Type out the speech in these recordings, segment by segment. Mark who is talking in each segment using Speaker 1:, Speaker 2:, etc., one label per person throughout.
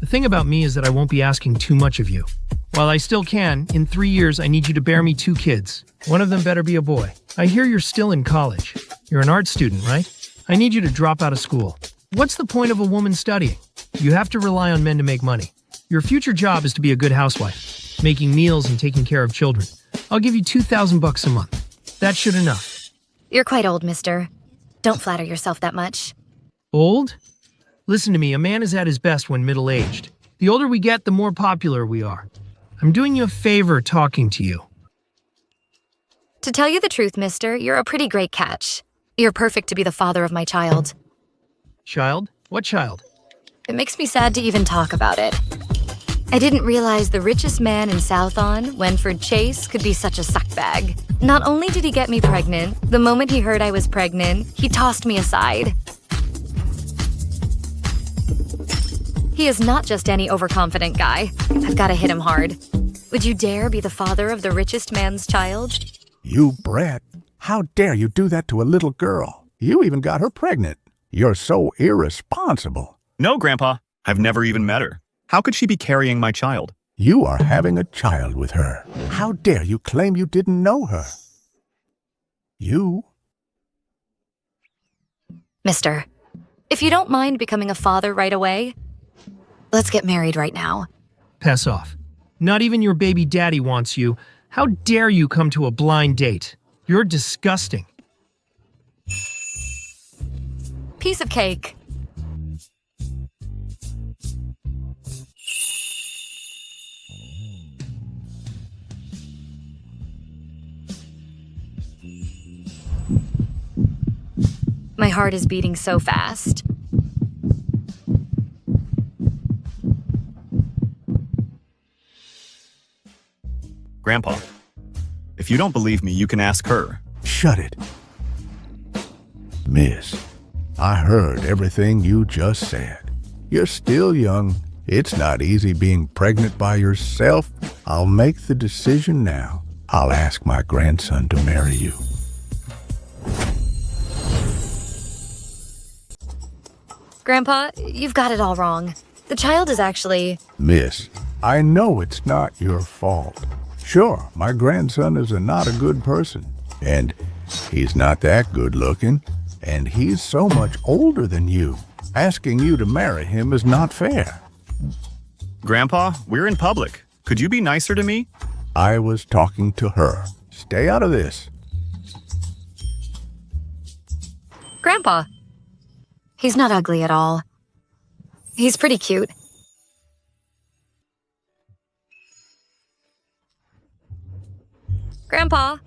Speaker 1: The thing about me is that I won't be asking too much of you. While I still can, in 3 years I need you to bear me 2 kids. One of them better be a boy. I hear you're still in college. You're an art student, right? I need you to drop out of school. What's the point of a woman studying? You have to rely on men to make money. Your future job is to be a good housewife, making meals and taking care of children. I'll give you $2,000 a month. That should enough.
Speaker 2: You're quite old, mister. Don't flatter yourself that much.
Speaker 1: Old? Listen to me, a man is at his best when middle-aged. The older we get, the more popular we are. I'm doing you a favor talking to you.
Speaker 2: To tell you the truth, mister, you're a pretty great catch. You're perfect to be the father of my child.
Speaker 1: Child? What child?
Speaker 2: It makes me sad to even talk about it. I didn't realize the richest man in Southon, Winfred Chase, could be such a suckbag. Not only did he get me pregnant, the moment he heard I was pregnant, he tossed me aside. He is not just any overconfident guy. I've got to hit him hard. Would you dare be the father of the richest man's child?
Speaker 3: You brat. How dare you do that to a little girl? You even got her pregnant. You're so irresponsible.
Speaker 4: No, Grandpa. I've never even met her. How could she be carrying my child?
Speaker 3: You are having a child with her. How dare you claim you didn't know her? You?
Speaker 2: Mister, if you don't mind becoming a father right away, let's get married right now.
Speaker 1: Pass off. Not even your baby daddy wants you. How dare you come to a blind date? You're disgusting.
Speaker 2: Piece of cake. My heart is beating so fast.
Speaker 4: Grandpa, if you don't believe me, you can ask her.
Speaker 3: Shut it. Miss, I heard everything you just said. You're still young. It's not easy being pregnant by yourself. I'll make the decision now. I'll ask my grandson to marry you.
Speaker 2: Grandpa, you've got it all wrong. The child is actually...
Speaker 3: Miss, I know it's not your fault. Sure, my grandson is not a good person, and he's not that good looking, and he's so much older than you. Asking you to marry him is not fair.
Speaker 4: Grandpa, we're in public. Could you be nicer to me?
Speaker 3: I was talking to her. Stay out of this.
Speaker 2: Grandpa. He's not ugly at all. He's pretty cute. Grandpa,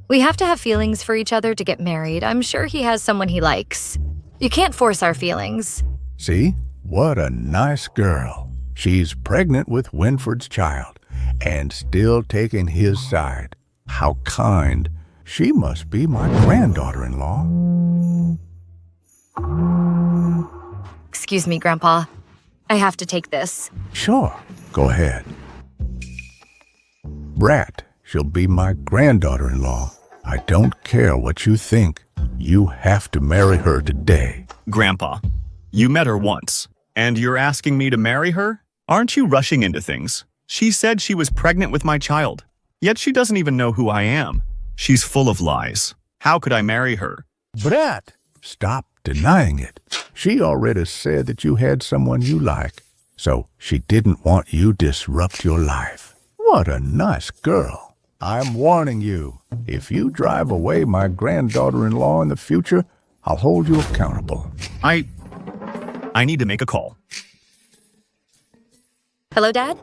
Speaker 2: we have to have feelings for each other to get married. I'm sure he has someone he likes. You can't force our feelings.
Speaker 3: See? What a nice girl. She's pregnant with Winfred's child and still taking his side. How kind. She must be my granddaughter-in-law.
Speaker 2: Excuse me, Grandpa. I have to take this.
Speaker 3: Sure, go ahead. Brat, she'll be my granddaughter-in-law. I don't care what you think. You have to marry her today.
Speaker 4: Grandpa, you met her once, and you're asking me to marry her? Aren't you rushing into things? She said she was pregnant with my child, yet she doesn't even know who I am. She's full of lies. How could I marry her?
Speaker 3: Brat, stop denying it. She already said that you had someone you like, so she didn't want you to disrupt your life. What a nice girl. I'm warning you, if you drive away my granddaughter-in-law in the future, I'll hold you accountable.
Speaker 4: I need to make a call.
Speaker 2: Hello, Dad?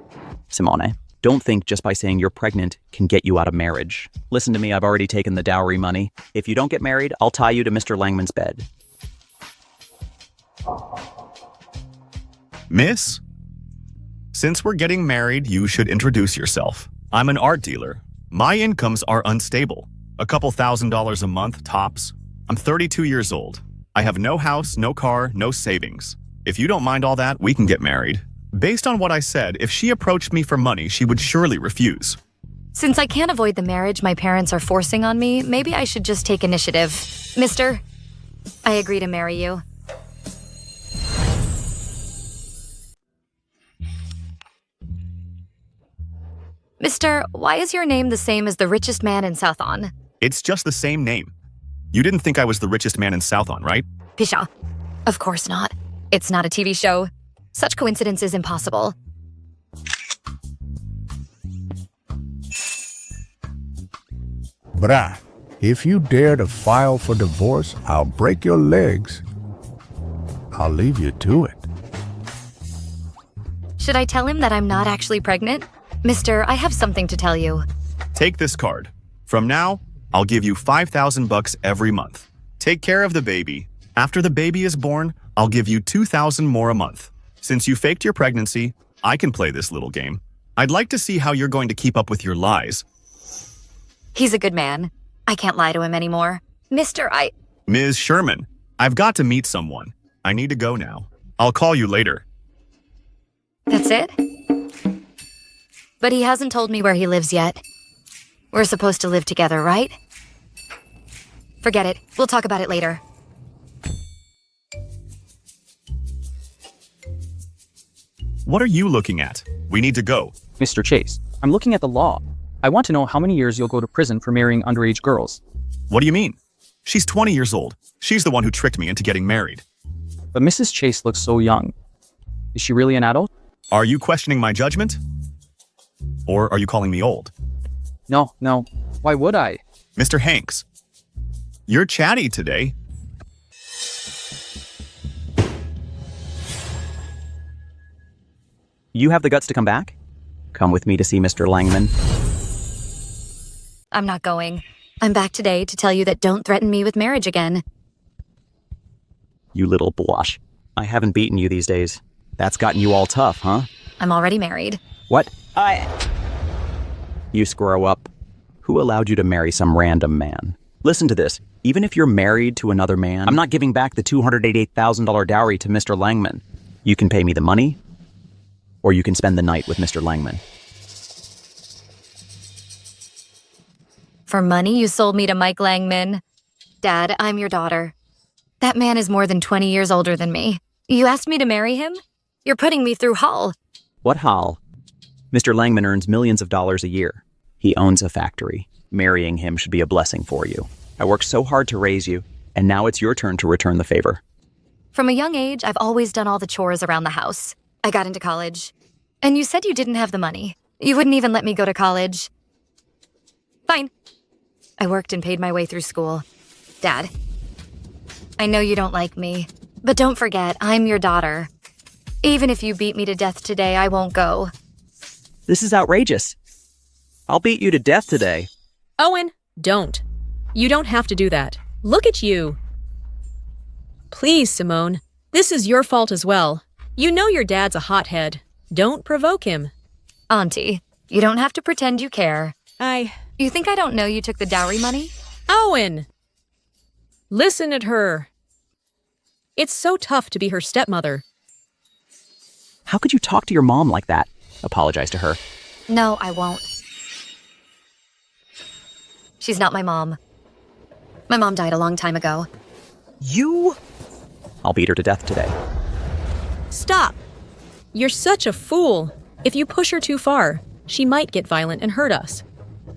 Speaker 5: Simone, don't think just by saying you're pregnant can get you out of marriage. Listen to me, I've already taken the dowry money. If you don't get married, I'll tie you to Mr. Langman's bed.
Speaker 4: Miss? Since we're getting married, you should introduce yourself. I'm an art dealer. My incomes are unstable. A couple $1,000s a month, tops. I'm 32 years old. I have no house, no car, no savings. If you don't mind all that, we can get married. Based on what I said, if she approached me for money, she would surely refuse.
Speaker 2: Since I can't avoid the marriage my parents are forcing on me, maybe I should just take initiative. Mister, I agree to marry you. Mister, why is your name the same as the richest man in Southon?
Speaker 4: It's just the same name. You didn't think I was the richest man in Southon, right?
Speaker 2: Pisha. Of course not. It's not a TV show. Such coincidence is impossible.
Speaker 3: Brah, if you dare to file for divorce, I'll break your legs. I'll leave you to it.
Speaker 2: Should I tell him that I'm not actually pregnant? Mister, I have something to tell you.
Speaker 4: Take this card. From now, I'll give you $5,000 every month. Take care of the baby. After the baby is born, I'll give you $2,000 more a month. Since you faked your pregnancy, I can play this little game. I'd like to see how you're going to keep up with your lies.
Speaker 2: He's a good man. I can't lie to him anymore. Mister,
Speaker 4: Ms. Sherman, I've got to meet someone. I need to go now. I'll call you later.
Speaker 2: That's it? But he hasn't told me where he lives yet. We're supposed to live together, right? Forget it. We'll talk about it later.
Speaker 4: What are you looking at? We need to go.
Speaker 6: Mr. Chase, I'm looking at the law. I want to know how many years you'll go to prison for marrying underage girls.
Speaker 4: What do you mean? She's 20 years old. She's the one who tricked me into getting married.
Speaker 6: But Mrs. Chase looks so young. Is she really an adult?
Speaker 4: Are you questioning my judgment? Or are you calling me old?
Speaker 6: No. Why would I?
Speaker 4: Mr. Hanks, you're chatty today.
Speaker 5: You have the guts to come back? Come with me to see Mr. Langman.
Speaker 2: I'm not going. I'm back today to tell you that don't threaten me with marriage again.
Speaker 5: You little blush. I haven't beaten you these days. That's gotten you all tough, huh?
Speaker 2: I'm already married.
Speaker 5: What? You grow up. Who allowed you to marry some random man? Listen to this. Even if you're married to another man, I'm not giving back the $288,000 dowry to Mr. Langman. You can pay me the money, or you can spend the night with Mr. Langman.
Speaker 2: For money, you sold me to Mike Langman. Dad, I'm your daughter. That man is more than 20 years older than me. You asked me to marry him? You're putting me through hell.
Speaker 5: What hell? Mr. Langman earns millions of dollars a year. He owns a factory. Marrying him should be a blessing for you. I worked so hard to raise you, and now it's your turn to return the favor.
Speaker 2: From a young age, I've always done all the chores around the house. I got into college. And you said you didn't have the money. You wouldn't even let me go to college. Fine. I worked and paid my way through school. Dad, I know you don't like me, but don't forget, I'm your daughter. Even if you beat me to death today, I won't go.
Speaker 5: This is outrageous. I'll beat you to death today.
Speaker 7: Owen, don't. You don't have to do that. Look at you. Please, Simone. This is your fault as well. You know your dad's a hothead. Don't provoke him.
Speaker 2: Auntie, you don't have to pretend you care.
Speaker 7: You
Speaker 2: You think I don't know you took the dowry money?
Speaker 7: Owen! Listen at her. It's so tough to be her stepmother.
Speaker 5: How could you talk to your mom like that? Apologize to her.
Speaker 2: No, I won't. She's not my mom. My mom died a long time ago.
Speaker 5: You? I'll beat her to death today.
Speaker 7: Stop! You're such a fool. If you push her too far, she might get violent and hurt us.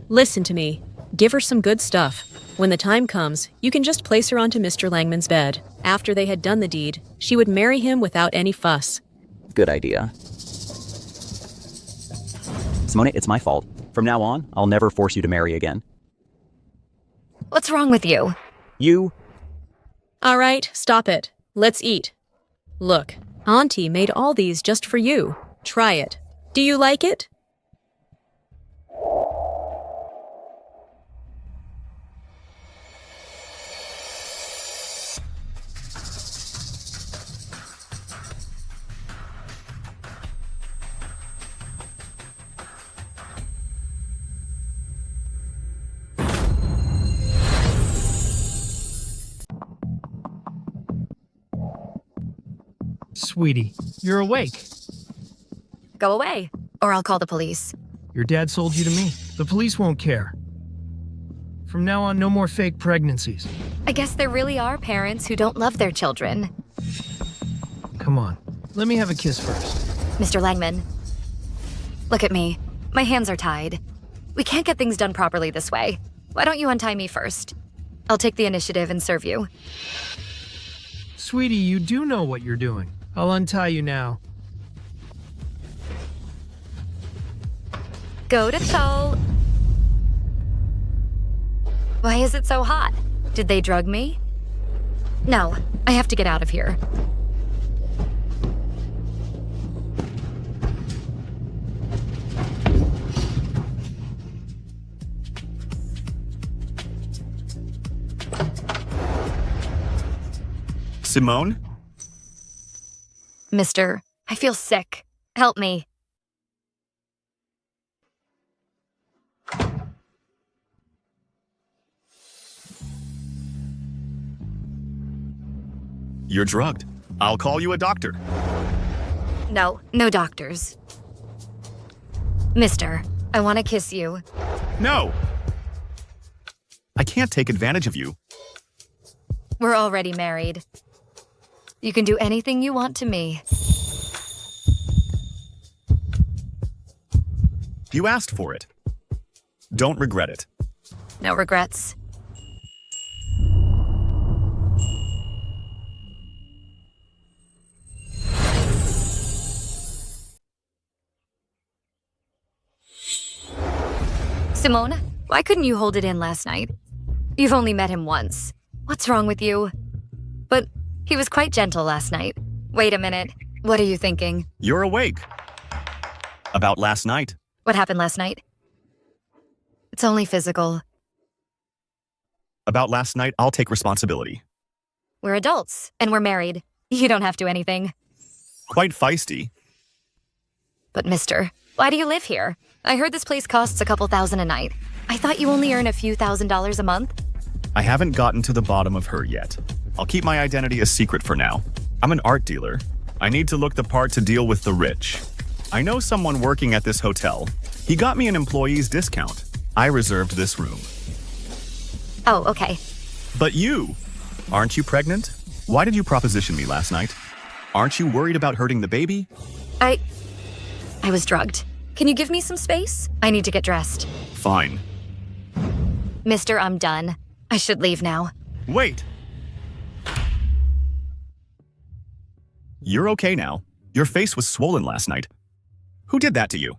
Speaker 7: Listen to me. Give her some good stuff. When the time comes, you can just place her onto Mr. Langman's bed. After they had done the deed, she would marry him without any fuss.
Speaker 5: Good idea. Simone, it's my fault. From now on, I'll never force you to marry again.
Speaker 2: What's wrong with you?
Speaker 5: You?
Speaker 7: All right, stop it. Let's eat. Look, Auntie made all these just for you. Try it. Do you like it?
Speaker 1: Sweetie, you're awake.
Speaker 2: Go away, or I'll call the police.
Speaker 1: Your dad sold you to me. The police won't care. From now on, no more fake pregnancies.
Speaker 2: I guess there really are parents who don't love their children.
Speaker 1: Come on, let me have a kiss first.
Speaker 2: Mr. Langman, look at me. My hands are tied. We can't get things done properly this way. Why don't you untie me first? I'll take the initiative and serve you.
Speaker 1: Sweetie, you do know what you're doing. I'll untie you now.
Speaker 2: Go to toe. Why is it so hot? Did they drug me? No, I have to get out of here.
Speaker 4: Simone?
Speaker 2: Mister, I feel sick. Help me.
Speaker 4: You're drugged. I'll call you a doctor.
Speaker 2: No, no doctors. Mister, I want to kiss you.
Speaker 4: No! I can't take advantage of you.
Speaker 2: We're already married. You can do anything you want to me.
Speaker 4: You asked for it. Don't regret it.
Speaker 2: No regrets. Simone, why couldn't you hold it in last night? You've only met him once. What's wrong with you? But he was quite gentle last night. Wait a minute. What are you thinking?
Speaker 4: You're awake. About last night.
Speaker 2: What happened last night? It's only physical.
Speaker 4: About last night, I'll take responsibility.
Speaker 2: We're adults, and we're married. You don't have to do anything.
Speaker 4: Quite feisty.
Speaker 2: But mister, why do you live here? I heard this place costs a couple $1,000 a night. I thought you only earn a few $1,000s a month.
Speaker 4: I haven't gotten to the bottom of her yet. I'll keep my identity a secret for now. I'm an art dealer. I need to look the part to deal with the rich. I know someone working at this hotel. He got me an employee's discount. I reserved this room.
Speaker 2: Oh, okay.
Speaker 4: But you, aren't you pregnant? Why did you proposition me last night? Aren't you worried about hurting the baby?
Speaker 2: I was drugged. Can you give me some space? I need to get dressed.
Speaker 4: Fine.
Speaker 2: Mister, I'm done. I should leave now.
Speaker 4: Wait. You're okay now. Your face was swollen last night. Who did that to you?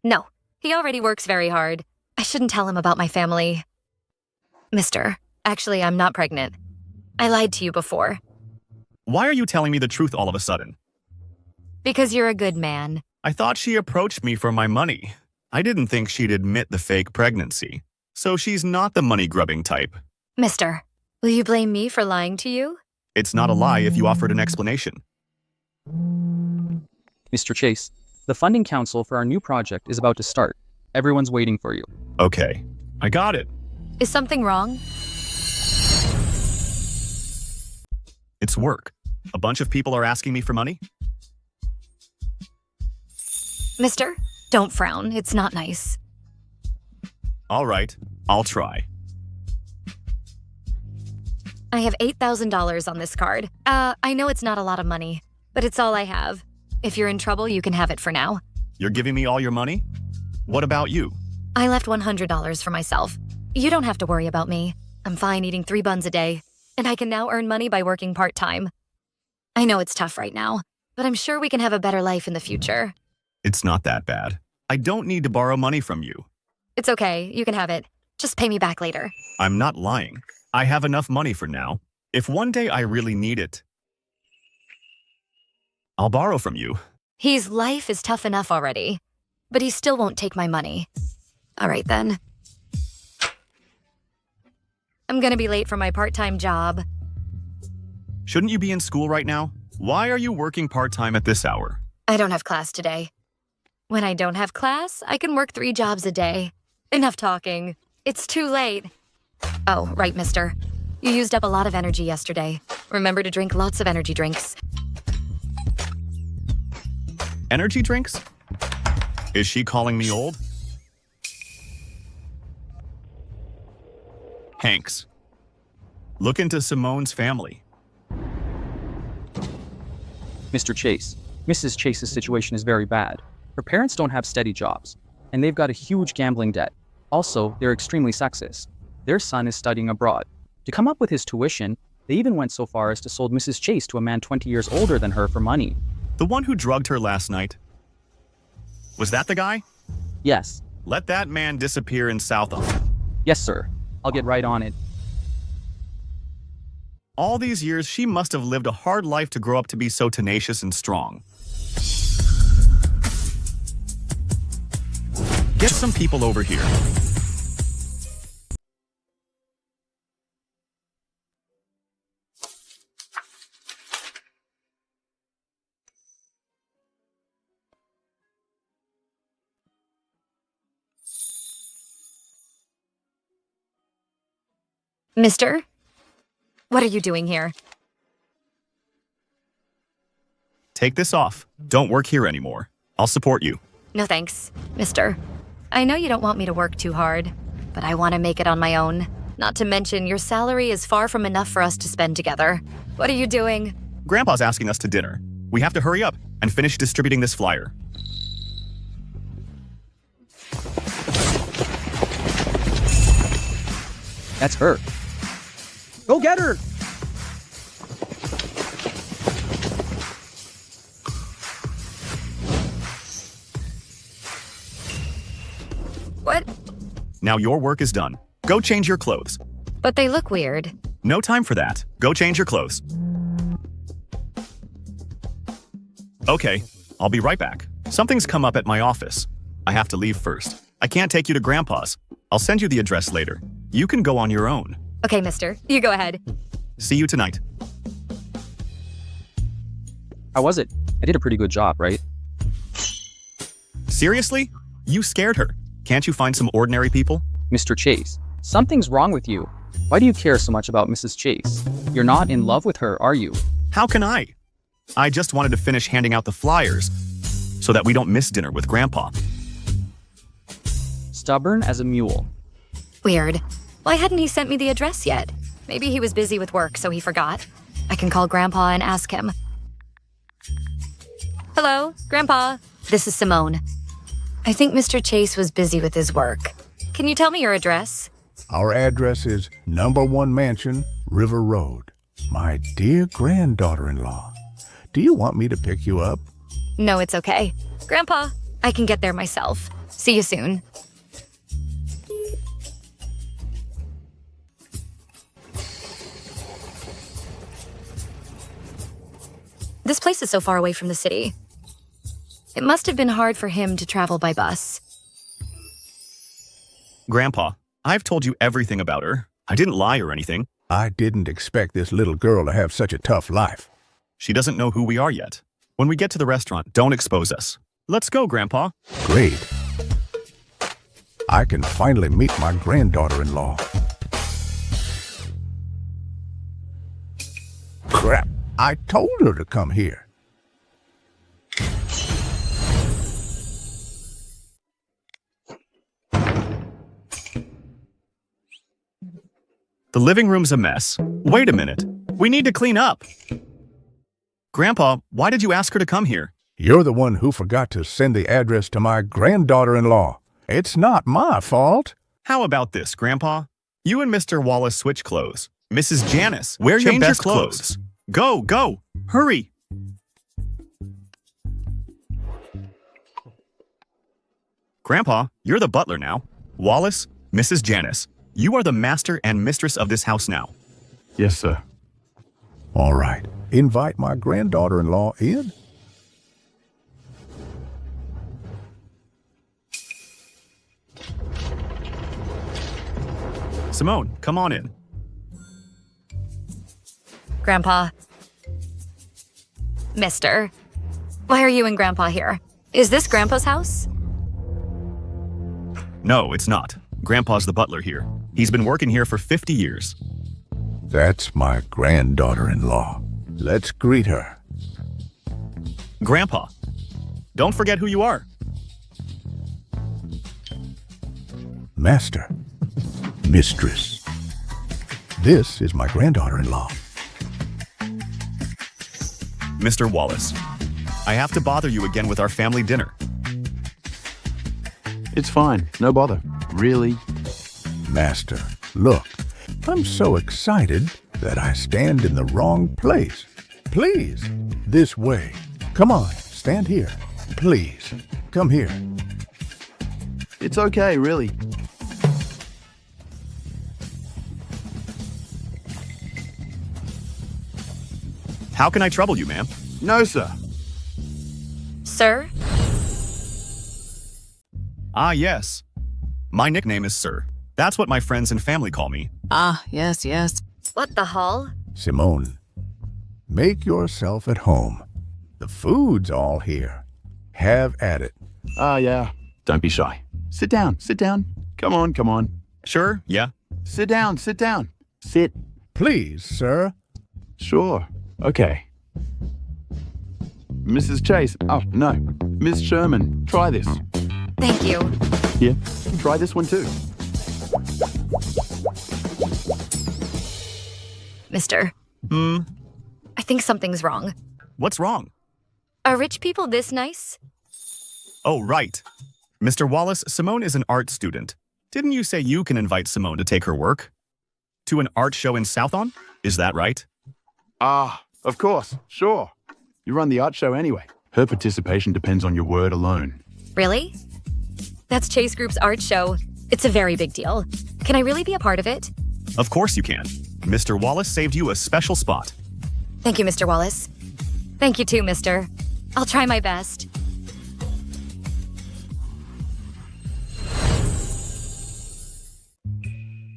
Speaker 2: No. He already works very hard. I shouldn't tell him about my family. Mister, actually, I'm not pregnant. I lied to you before.
Speaker 4: Why are you telling me the truth all of a sudden?
Speaker 2: Because you're a good man.
Speaker 4: I thought she approached me for my money. I didn't think she'd admit the fake pregnancy. So she's not the money-grubbing type.
Speaker 2: Mister, will you blame me for lying to you?
Speaker 4: It's not a lie if you offered an explanation.
Speaker 6: Mr. Chase, the funding council for our new project is about to start. Everyone's waiting for you.
Speaker 4: Okay, I got it.
Speaker 2: Is something wrong?
Speaker 4: It's work. A bunch of people are asking me for money.
Speaker 2: Mister, don't frown. It's not nice.
Speaker 4: All right, I'll try.
Speaker 2: I have $8,000 on this card. I know it's not a lot of money, but it's all I have. If you're in trouble, you can have it for now.
Speaker 4: You're giving me all your money? What about you?
Speaker 2: I left $100 for myself. You don't have to worry about me. I'm fine eating 3 buns a day, and I can now earn money by working part-time. I know it's tough right now, but I'm sure we can have a better life in the future.
Speaker 4: It's not that bad. I don't need to borrow money from you.
Speaker 2: It's okay, you can have it. Just pay me back later.
Speaker 4: I'm not lying. I have enough money for now. If one day I really need it, I'll borrow from you.
Speaker 2: His life is tough enough already, but he still won't take my money. All right then. I'm gonna be late for my part-time job.
Speaker 4: Shouldn't you be in school right now? Why are you working part-time at this hour?
Speaker 2: I don't have class today. When I don't have class, I can work 3 jobs a day. Enough talking. It's too late. Oh, right, mister. You used up a lot of energy yesterday. Remember to drink lots of energy drinks.
Speaker 4: Energy drinks? Is she calling me old? Hanks. Look into Simone's family.
Speaker 6: Mr. Chase, Mrs. Chase's situation is very bad. Her parents don't have steady jobs, and they've got a huge gambling debt. Also, they're extremely sexist. Their son is studying abroad. To come up with his tuition, they even went so far as to sold Mrs. Chase to a man 20 years older than her for money.
Speaker 4: The one who drugged her last night? Was that the guy?
Speaker 6: Yes.
Speaker 4: Let that man disappear in Southall.
Speaker 6: Yes, sir. I'll get right on it.
Speaker 4: All these years, she must have lived a hard life to grow up to be so tenacious and strong. Get some people over here.
Speaker 2: Mister? What are you doing here?
Speaker 4: Take this off. Don't work here anymore. I'll support you.
Speaker 2: No thanks, mister. I know you don't want me to work too hard, but I want to make it on my own. Not to mention, your salary is far from enough for us to spend together. What are you doing?
Speaker 4: Grandpa's asking us to dinner. We have to hurry up and finish distributing this flyer.
Speaker 6: That's her. Go get her!
Speaker 2: What?
Speaker 4: Now your work is done. Go change your clothes.
Speaker 2: But they look weird.
Speaker 4: No time for that. Go change your clothes. Okay, I'll be right back. Something's come up at my office. I have to leave first. I can't take you to Grandpa's. I'll send you the address later. You can go on your own.
Speaker 2: Okay, mister. You go ahead.
Speaker 4: See you tonight.
Speaker 6: How was it? I did a pretty good job, right?
Speaker 4: Seriously? You scared her. Can't you find some ordinary people?
Speaker 6: Mr. Chase, something's wrong with you. Why do you care so much about Mrs. Chase? You're not in love with her, are you?
Speaker 4: How can I? I just wanted to finish handing out the flyers so that we don't miss dinner with Grandpa.
Speaker 6: Stubborn as a mule.
Speaker 2: Weird. Why hadn't he sent me the address yet? Maybe he was busy with work, so he forgot. I can call Grandpa and ask him. Hello, Grandpa. This is Simone. I think Mr. Chase was busy with his work. Can you tell me your address?
Speaker 3: Our address is number 1 Mansion, River Road. My dear granddaughter-in-law, do you want me to pick you up?
Speaker 2: No, it's okay. Grandpa, I can get there myself. See you soon. This place is so far away from the city. It must have been hard for him to travel by bus.
Speaker 4: Grandpa, I've told you everything about her. I didn't lie or anything.
Speaker 3: I didn't expect this little girl to have such a tough life.
Speaker 4: She doesn't know who we are yet. When we get to the restaurant, don't expose us. Let's go, Grandpa.
Speaker 3: Great. I can finally meet my granddaughter-in-law. Crap, I told her to come here.
Speaker 4: The living room's a mess. Wait a minute. We need to clean up. Grandpa, why did you ask her to come here?
Speaker 3: You're the one who forgot to send the address to my granddaughter-in-law. It's not my fault.
Speaker 4: How about this, Grandpa? You and Mr. Wallace switch clothes. Mrs. Janice, wear your best clothes. Go, go, hurry. Grandpa, you're the butler now. Wallace, Mrs. Janice, you are the master and mistress of this house now.
Speaker 3: Yes, sir. All right. Invite my granddaughter-in-law in.
Speaker 4: Simone, come on in.
Speaker 2: Grandpa. Mister. Why are you and Grandpa here? Is this Grandpa's house?
Speaker 4: No, it's not. Grandpa's the butler here. He's been working here for 50 years.
Speaker 3: That's my granddaughter-in-law. Let's greet her.
Speaker 4: Grandpa, don't forget who you are.
Speaker 3: Master. Mistress. This is my granddaughter-in-law.
Speaker 4: Mr. Wallace, I have to bother you again with our family dinner.
Speaker 8: It's fine. No bother. Really?
Speaker 3: Master, look, I'm so excited that I stand in the wrong place. Please, this way. Come on, stand here. Please, come here.
Speaker 8: It's okay, really.
Speaker 4: How can I trouble you, ma'am?
Speaker 8: No, sir.
Speaker 2: Sir?
Speaker 4: Ah, yes. My nickname is Sir. That's what my friends and family call me.
Speaker 9: Ah, yes, yes.
Speaker 2: What the hull?
Speaker 3: Simone, make yourself at home. The food's all here. Have at it.
Speaker 8: Ah, yeah. Don't be shy. Sit down, sit down. Come on, come on.
Speaker 4: Sure, yeah.
Speaker 8: Sit down, sit down. Sit.
Speaker 3: Please, sir.
Speaker 8: Sure. Okay. Mrs. Chase. Oh, no. Miss Sherman, try this.
Speaker 2: Thank you.
Speaker 8: Here, try this one too.
Speaker 2: Mister, I think something's wrong.
Speaker 4: What's wrong?
Speaker 2: Are rich people this nice?
Speaker 4: Oh, right. Mr. Wallace, Simone is an art student. Didn't you say you can invite Simone to take her work? To an art show in Southon? Is that right?
Speaker 8: Ah, of course. Sure. You run the art show anyway. Her participation depends on your word alone.
Speaker 2: Really? That's Chase Group's art show. It's a very big deal. Can I really be a part of it?
Speaker 4: Of course you can. Mr. Wallace saved you a special spot.
Speaker 2: Thank you, Mr. Wallace. Thank you too, mister. I'll try my best.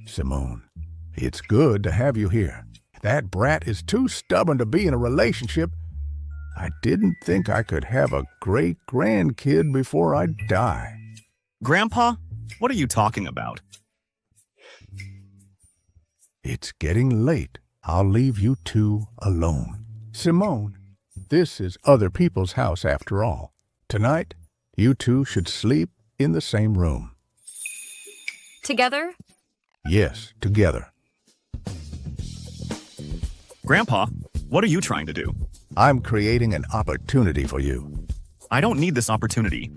Speaker 3: Simone, it's good to have you here. That brat is too stubborn to be in a relationship. I didn't think I could have a great-grandkid before I die.
Speaker 4: Grandpa, what are you talking about?
Speaker 3: It's getting late. I'll leave you two alone. Simone, this is other people's house after all. Tonight, you two should sleep in the same room.
Speaker 2: Together?
Speaker 3: Yes, together.
Speaker 4: Grandpa, what are you trying to do?
Speaker 3: I'm creating an opportunity for you.
Speaker 4: I don't need this opportunity.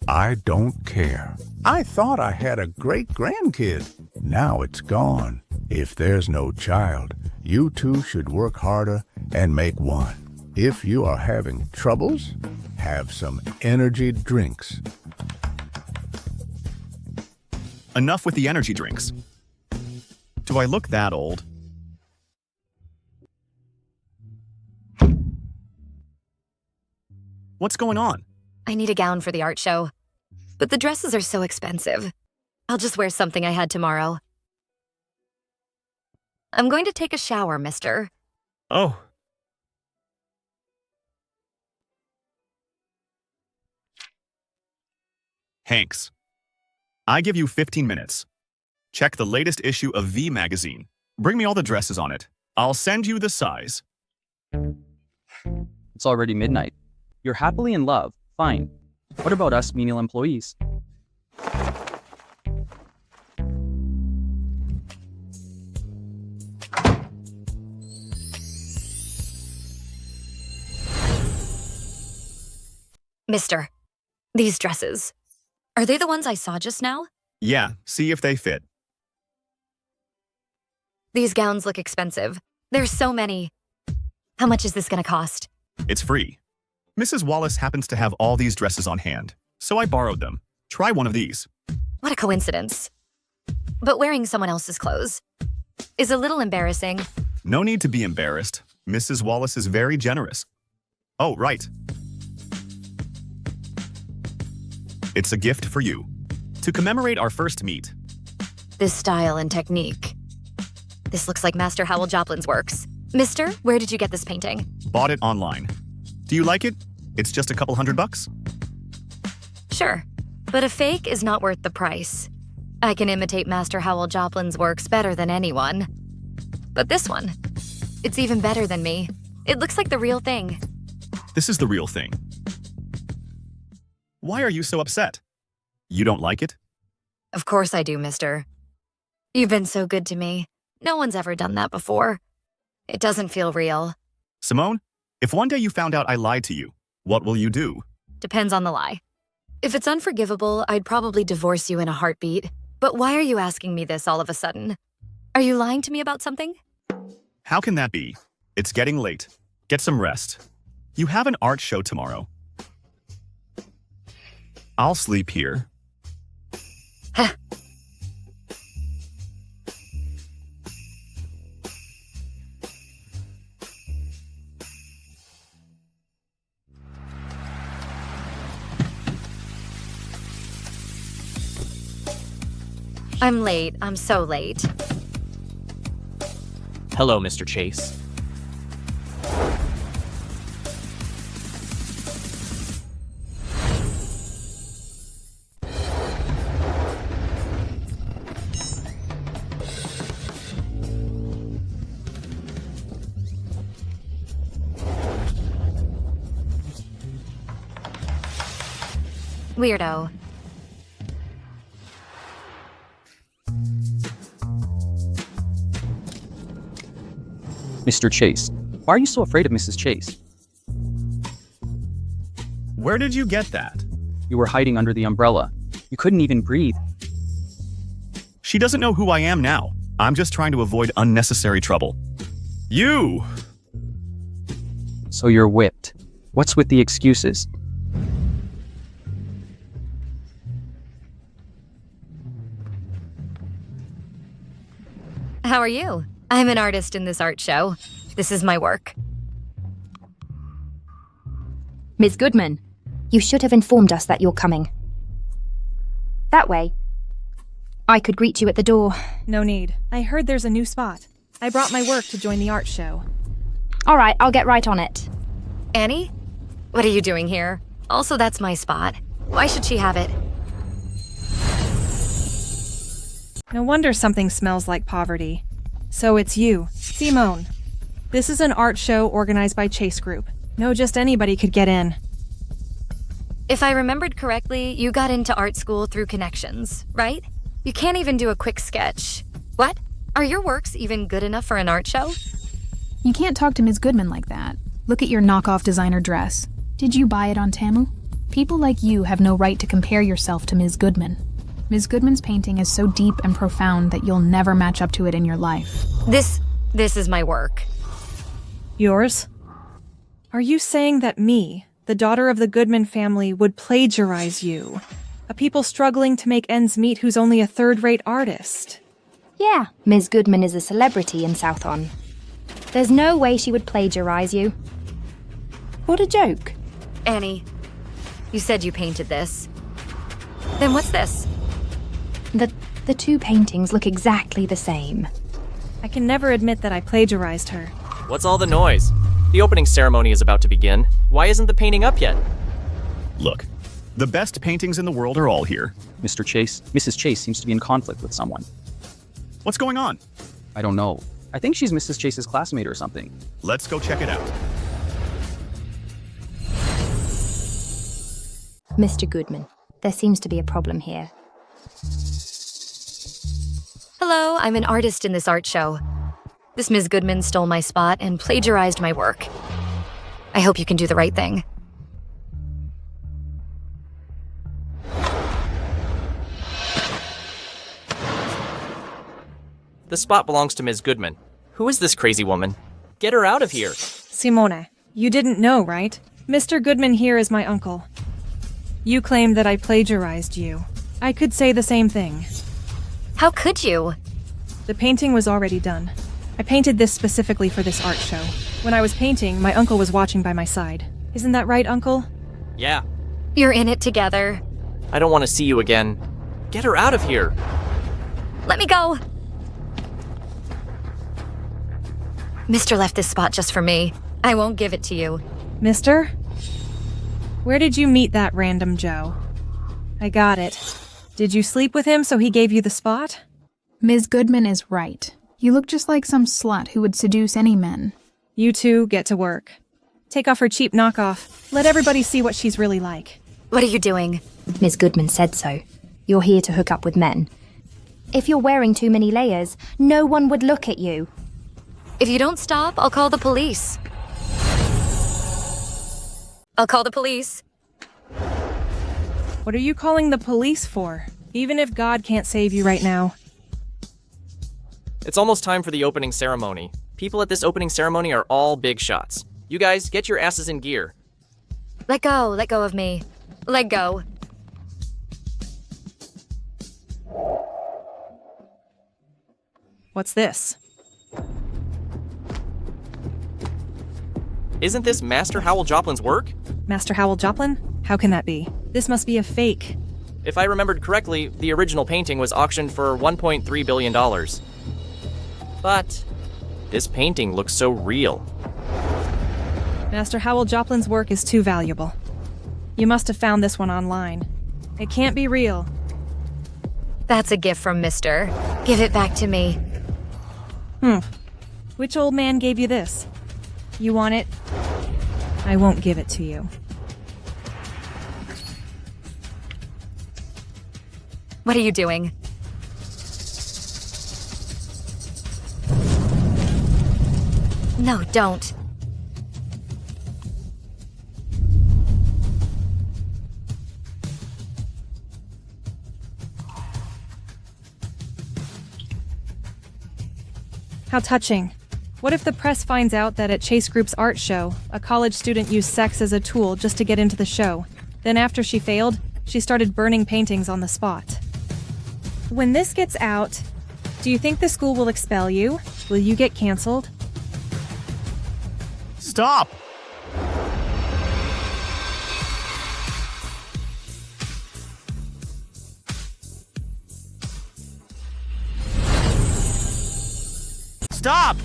Speaker 3: I don't care. I thought I had a great-grandkid. Now it's gone. If there's no child, you two should work harder and make one. If you are having troubles, have some energy drinks.
Speaker 4: Enough with the energy drinks. Do I look that old? What's going on?
Speaker 2: I need a gown for the art show. But the dresses are so expensive. I'll just wear something I had tomorrow. I'm going to take a shower, mister.
Speaker 4: Oh. Hanks, I give you 15 minutes. Check the latest issue of V magazine. Bring me all the dresses on it. I'll send you the size.
Speaker 6: It's already midnight. You're happily in love. Fine. What about us menial employees?
Speaker 2: Mister, these dresses. Are they the ones I saw just now?
Speaker 4: Yeah, see if they fit.
Speaker 2: These gowns look expensive. There's so many. How much is this gonna cost?
Speaker 4: It's free. Mrs. Wallace happens to have all these dresses on hand, so I borrowed them. Try one of these.
Speaker 2: What a coincidence. But wearing someone else's clothes is a little embarrassing.
Speaker 4: No need to be embarrassed. Mrs. Wallace is very generous. Oh, right. It's a gift for you. To commemorate our first meet.
Speaker 2: This style and technique. This looks like Master Howell Joplain's works. Mister, where did you get this painting?
Speaker 4: Bought it online. Do you like it? It's just a couple $100.
Speaker 2: Sure, but a fake is not worth the price. I can imitate Master Howell Joplain's works better than anyone. But this one, it's even better than me. It looks like the real thing.
Speaker 4: This is the real thing. Why are you so upset? You don't like it?
Speaker 2: Of course I do, mister. You've been so good to me. No one's ever done that before. It doesn't feel real.
Speaker 4: Simone, if one day you found out I lied to you, what will you do?
Speaker 2: Depends on the lie. If it's unforgivable, I'd probably divorce you in a heartbeat. But why are you asking me this all of a sudden? Are you lying to me about something?
Speaker 4: How can that be? It's getting late. Get some rest. You have an art show tomorrow. I'll sleep here.
Speaker 2: Heh. I'm late. I'm so late.
Speaker 9: Hello, Mr. Chase.
Speaker 2: Weirdo.
Speaker 6: Mr. Chase, why are you so afraid of Mrs. Chase?
Speaker 4: Where did you get that?
Speaker 6: You were hiding under the umbrella. You couldn't even breathe.
Speaker 4: She doesn't know who I am now. I'm just trying to avoid unnecessary trouble. You!
Speaker 6: So you're whipped. What's with the excuses?
Speaker 2: How are you? I'm an artist in this art show. This is my work.
Speaker 10: Ms. Goodman, you should have informed us that you're coming. That way, I could greet you at the door.
Speaker 11: No need. I heard there's a new spot. I brought my work to join the art show.
Speaker 10: All right, I'll get right on it.
Speaker 2: Annie? What are you doing here? Also, that's my spot. Why should she have it?
Speaker 11: No wonder something smells like poverty. So it's you, Simone. This is an art show organized by Chase Group. No, just anybody could get in.
Speaker 2: If I remembered correctly, you got into art school through connections, right? You can't even do a quick sketch. What? Are your works even good enough for an art show?
Speaker 12: You can't talk to Ms. Goodman like that. Look at your knockoff designer dress. Did you buy it on Temu? People like you have no right to compare yourself to Ms. Goodman. Ms. Goodman's painting is so deep and profound that you'll never match up to it in your life.
Speaker 2: This is my work.
Speaker 11: Yours? Are you saying that me, the daughter of the Goodman family, would plagiarize you? A people struggling to make ends meet who's only a third-rate artist?
Speaker 10: Yeah, Ms. Goodman is a celebrity in Southon. There's no way she would plagiarize you. What a joke.
Speaker 2: Annie, you said you painted this. Then what's this?
Speaker 10: The two paintings look exactly the same.
Speaker 11: I can never admit that I plagiarized her.
Speaker 9: What's all the noise? The opening ceremony is about to begin. Why isn't the painting up yet?
Speaker 4: Look, the best paintings in the world are all here.
Speaker 6: Mr. Chase, Mrs. Chase seems to be in conflict with someone.
Speaker 4: What's going on?
Speaker 6: I don't know. I think she's Mrs. Chase's classmate or something.
Speaker 4: Let's go check it out.
Speaker 10: Mr. Goodman, there seems to be a problem here.
Speaker 2: Hello, I'm an artist in this art show. This Ms. Goodman stole my spot and plagiarized my work. I hope you can do the right thing.
Speaker 9: The spot belongs to Ms. Goodman. Who is this crazy woman? Get her out of here.
Speaker 11: Simone, you didn't know, right? Mr. Goodman here is my uncle. You claim that I plagiarized you. I could say the same thing.
Speaker 2: How could you?
Speaker 11: The painting was already done. I painted this specifically for this art show. When I was painting, my uncle was watching by my side. Isn't that right, Uncle?
Speaker 9: Yeah.
Speaker 2: You're in it together.
Speaker 9: I don't want to see you again. Get her out of here.
Speaker 2: Let me go. Mr. left this spot just for me. I won't give it to you.
Speaker 11: Mister? Where did you meet that random Joe? I got it. Did you sleep with him so he gave you the spot?
Speaker 12: Ms. Goodman is right. You look just like some slut who would seduce any men.
Speaker 11: You two get to work. Take off her cheap knockoff. Let everybody see what she's really like.
Speaker 2: What are you doing?
Speaker 10: Ms. Goodman said so. You're here to hook up with men. If you're wearing too many layers, no one would look at you.
Speaker 2: If you don't stop, I'll call the police. I'll call the police.
Speaker 11: What are you calling the police for? Even if God can't save you right now.
Speaker 9: It's almost time for the opening ceremony. People at this opening ceremony are all big shots. You guys, get your asses in gear.
Speaker 2: Let go of me. Let go.
Speaker 11: What's this?
Speaker 9: Isn't this Master Howell Joplain's work?
Speaker 11: Master Howell Joplain? How can that be? This must be a fake.
Speaker 9: If I remembered correctly, the original painting was auctioned for $1.3 billion. But this painting looks so real.
Speaker 11: Master Howell Joplain's work is too valuable. You must have found this one online. It can't be real.
Speaker 2: That's a gift from Mister. Give it back to me.
Speaker 11: Which old man gave you this? You want it? I won't give it to you.
Speaker 2: What are you doing? No, don't.
Speaker 11: How touching. What if the press finds out that at Chase Group's art show, a college student used sex as a tool just to get into the show? Then after she failed, she started burning paintings on the spot. When this gets out, do you think the school will expel you? Will you get canceled?
Speaker 4: Stop! Stop!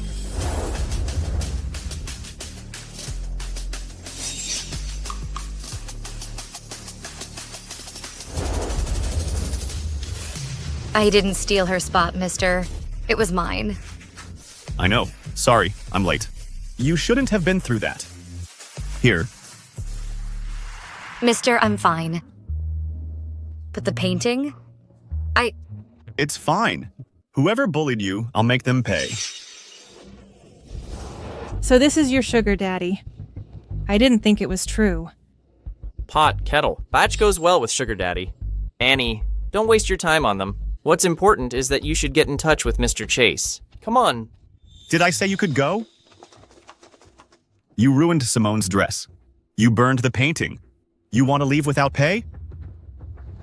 Speaker 2: I didn't steal her spot, Mister. It was mine.
Speaker 4: I know. Sorry, I'm late. You shouldn't have been through that. Here.
Speaker 2: Mister, I'm fine. But the painting?
Speaker 4: It's fine. Whoever bullied you, I'll make them pay.
Speaker 11: So this is your sugar daddy. I didn't think it was true.
Speaker 9: Pot, kettle. Batch goes well with Sugar Daddy. Annie, don't waste your time on them. What's important is that you should get in touch with Mr. Chase. Come on.
Speaker 4: Did I say you could go? You ruined Simone's dress. You burned the painting. You want to leave without pay?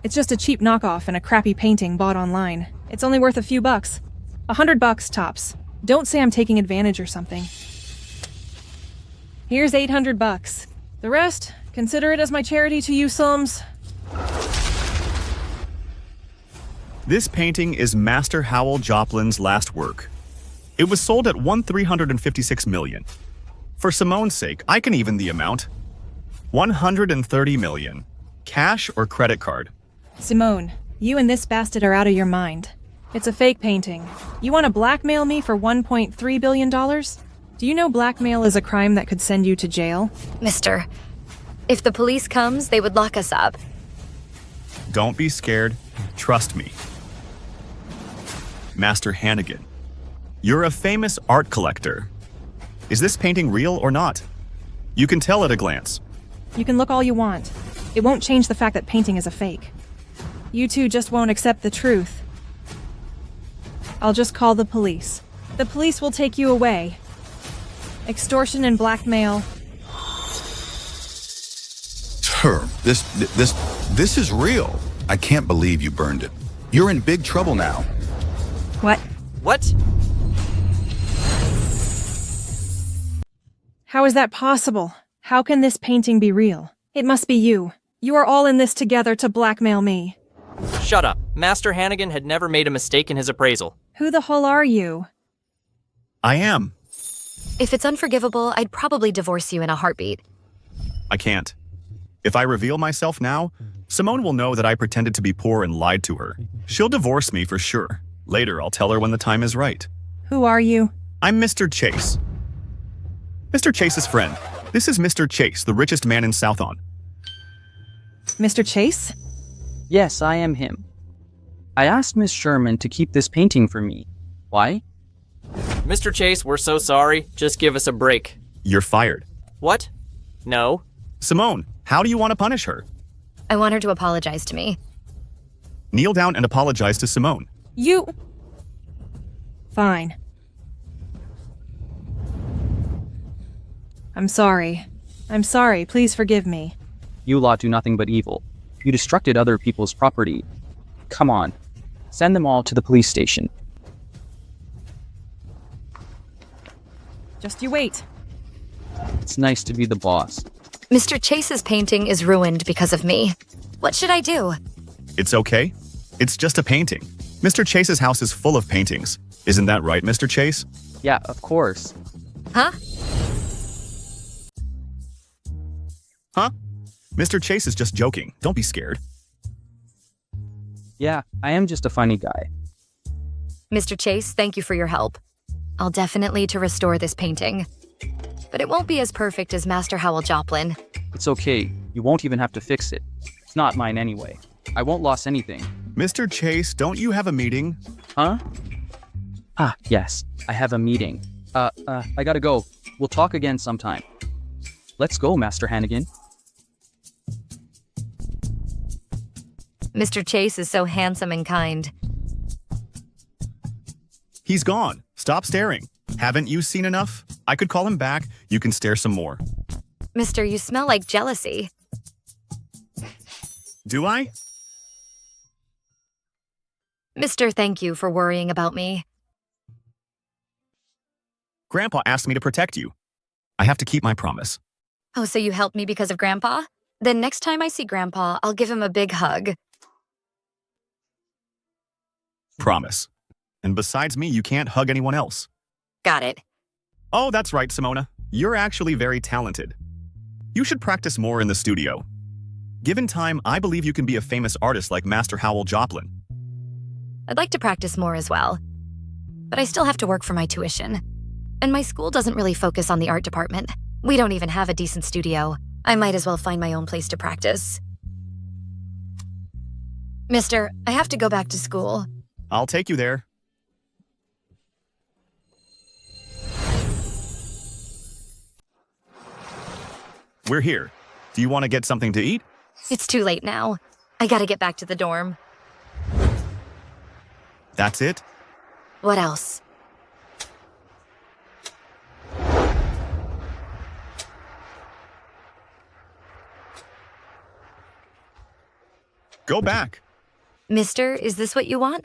Speaker 11: It's just a cheap knockoff and a crappy painting bought online. It's only worth a few bucks. $100 tops. Don't say I'm taking advantage or something. Here's $800. The rest, consider it as my charity to you Sums.
Speaker 4: This painting is Master Howell Joplain's last work. It was sold at $1,356 million. For Simone's sake, I can even the amount. $130 million. Cash or credit card?
Speaker 11: Simone, you and this bastard are out of your mind. It's a fake painting. You want to blackmail me for $1.3 billion? Do you know blackmail is a crime that could send you to jail?
Speaker 2: Mister, if the police comes, they would lock us up.
Speaker 4: Don't be scared. Trust me. Master Hannigan, you're a famous art collector. Is this painting real or not? You can tell at a glance.
Speaker 11: You can look all you want. It won't change the fact that painting is a fake. You two just won't accept the truth. I'll just call the police. The police will take you away. Extortion and blackmail.
Speaker 8: This is real. I can't believe you burned it. You're in big trouble now.
Speaker 11: What?
Speaker 9: What?
Speaker 11: How is that possible? How can this painting be real? It must be you. You are all in this together to blackmail me.
Speaker 9: Shut up. Master Hannigan had never made a mistake in his appraisal.
Speaker 11: Who the hell are you?
Speaker 4: I am.
Speaker 2: If it's unforgivable, I'd probably divorce you in a heartbeat.
Speaker 4: I can't. If I reveal myself now, Simone will know that I pretended to be poor and lied to her. She'll divorce me for sure. Later, I'll tell her when the time is right.
Speaker 11: Who are you?
Speaker 4: I'm Mr. Chase. Mr. Chase's friend. This is Mr. Chase, the richest man in Southon.
Speaker 11: Mr. Chase?
Speaker 6: Yes, I am him. I asked Miss Sherman to keep this painting for me. Why?
Speaker 9: Mr. Chase, we're so sorry. Just give us a break.
Speaker 4: You're fired.
Speaker 9: What? No.
Speaker 4: Simone, how do you want to punish her?
Speaker 2: I want her to apologize to me.
Speaker 4: Kneel down and apologize to Simone.
Speaker 11: You... Fine. I'm sorry. I'm sorry. Please forgive me.
Speaker 6: You lot do nothing but evil. You destructed other people's property. Come on. Send them all to the police station.
Speaker 11: Just you wait.
Speaker 6: It's nice to be the boss.
Speaker 2: Mr. Chase's painting is ruined because of me. What should I do?
Speaker 4: It's okay. It's just a painting. Mr. Chase's house is full of paintings. Isn't that right, Mr. Chase?
Speaker 6: Yeah, of course.
Speaker 2: Huh?
Speaker 4: Huh? Mr. Chase is just joking. Don't be scared.
Speaker 6: Yeah, I am just a funny guy.
Speaker 2: Mr. Chase, thank you for your help. I'll definitely to restore this painting. But it won't be as perfect as Master Howell Joplain.
Speaker 6: It's okay. You won't even have to fix it. It's not mine anyway. I won't lose anything.
Speaker 4: Mr. Chase, don't you have a meeting?
Speaker 6: Huh? Ah, yes. I have a meeting. I gotta go. We'll talk again sometime. Let's go, Master Hannigan.
Speaker 2: Mr. Chase is so handsome and kind.
Speaker 4: He's gone. Stop staring. Haven't you seen enough? I could call him back. You can stare some more.
Speaker 2: Mister, you smell like jealousy.
Speaker 4: Do I?
Speaker 2: Mister, thank you for worrying about me.
Speaker 4: Grandpa asked me to protect you. I have to keep my promise.
Speaker 2: Oh, so you helped me because of Grandpa? Then next time I see Grandpa, I'll give him a big hug.
Speaker 4: Promise. And besides me, you can't hug anyone else.
Speaker 2: Got it.
Speaker 4: Oh, that's right, Simona. You're actually very talented. You should practice more in the studio. Given time, I believe you can be a famous artist like Master Howell Joplain.
Speaker 2: I'd like to practice more as well. But I still have to work for my tuition. And my school doesn't really focus on the art department. We don't even have a decent studio. I might as well find my own place to practice. Mister, I have to go back to school.
Speaker 4: I'll take you there. We're here. Do you want to get something to eat?
Speaker 2: It's too late now. I gotta get back to the dorm.
Speaker 4: That's it?
Speaker 2: What else?
Speaker 4: Go back.
Speaker 2: Mister, is this what you want?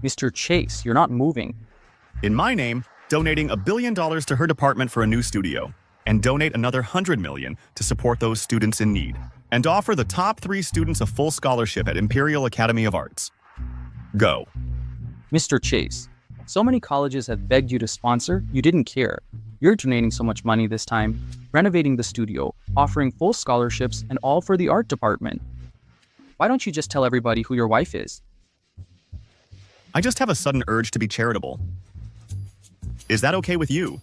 Speaker 6: Mr. Chase, you're not moving.
Speaker 4: In my name, donating $1 billion to her department for a new studio, and donate another $100 million to support those students in need, and offer the top 3 students a full scholarship at Imperial Academy of Arts. Go.
Speaker 6: Mr. Chase, so many colleges have begged you to sponsor, you didn't care. You're donating so much money this time, renovating the studio, offering full scholarships, and all for the art department. Why don't you just tell everybody who your wife is?
Speaker 4: I just have a sudden urge to be charitable. Is that okay with you?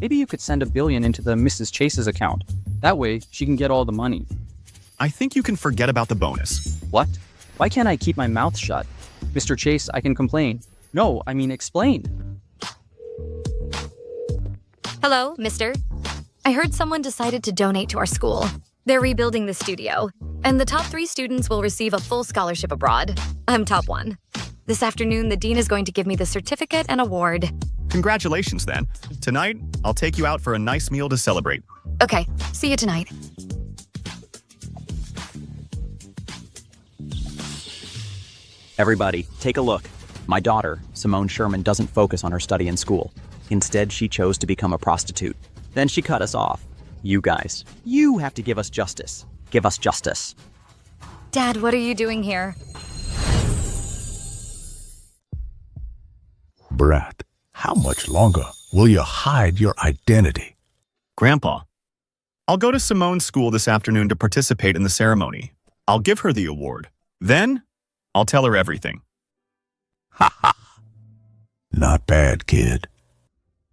Speaker 6: Maybe you could send $1 billion into the Mrs. Chase's account. That way, she can get all the money.
Speaker 4: I think you can forget about the bonus.
Speaker 6: What? Why can't I keep my mouth shut? Mr. Chase, I can complain. No, I mean explain.
Speaker 2: Hello, mister. I heard someone decided to donate to our school. They're rebuilding the studio, and the top 3 students will receive a full scholarship abroad. I'm top 1. This afternoon, the dean is going to give me the certificate and award.
Speaker 4: Congratulations, then. Tonight, I'll take you out for a nice meal to celebrate.
Speaker 2: Okay, see you tonight.
Speaker 5: Everybody, take a look. My daughter, Simone Sherman, doesn't focus on her study in school. Instead, she chose to become a prostitute. Then she cut us off. You guys, you have to give us justice. Give us justice.
Speaker 2: Dad, what are you doing here?
Speaker 3: Brat, how much longer will you hide your identity?
Speaker 4: Grandpa, I'll go to Simone's school this afternoon to participate in the ceremony. I'll give her the award. Then, I'll tell her everything.
Speaker 3: Ha ha! Not bad, kid.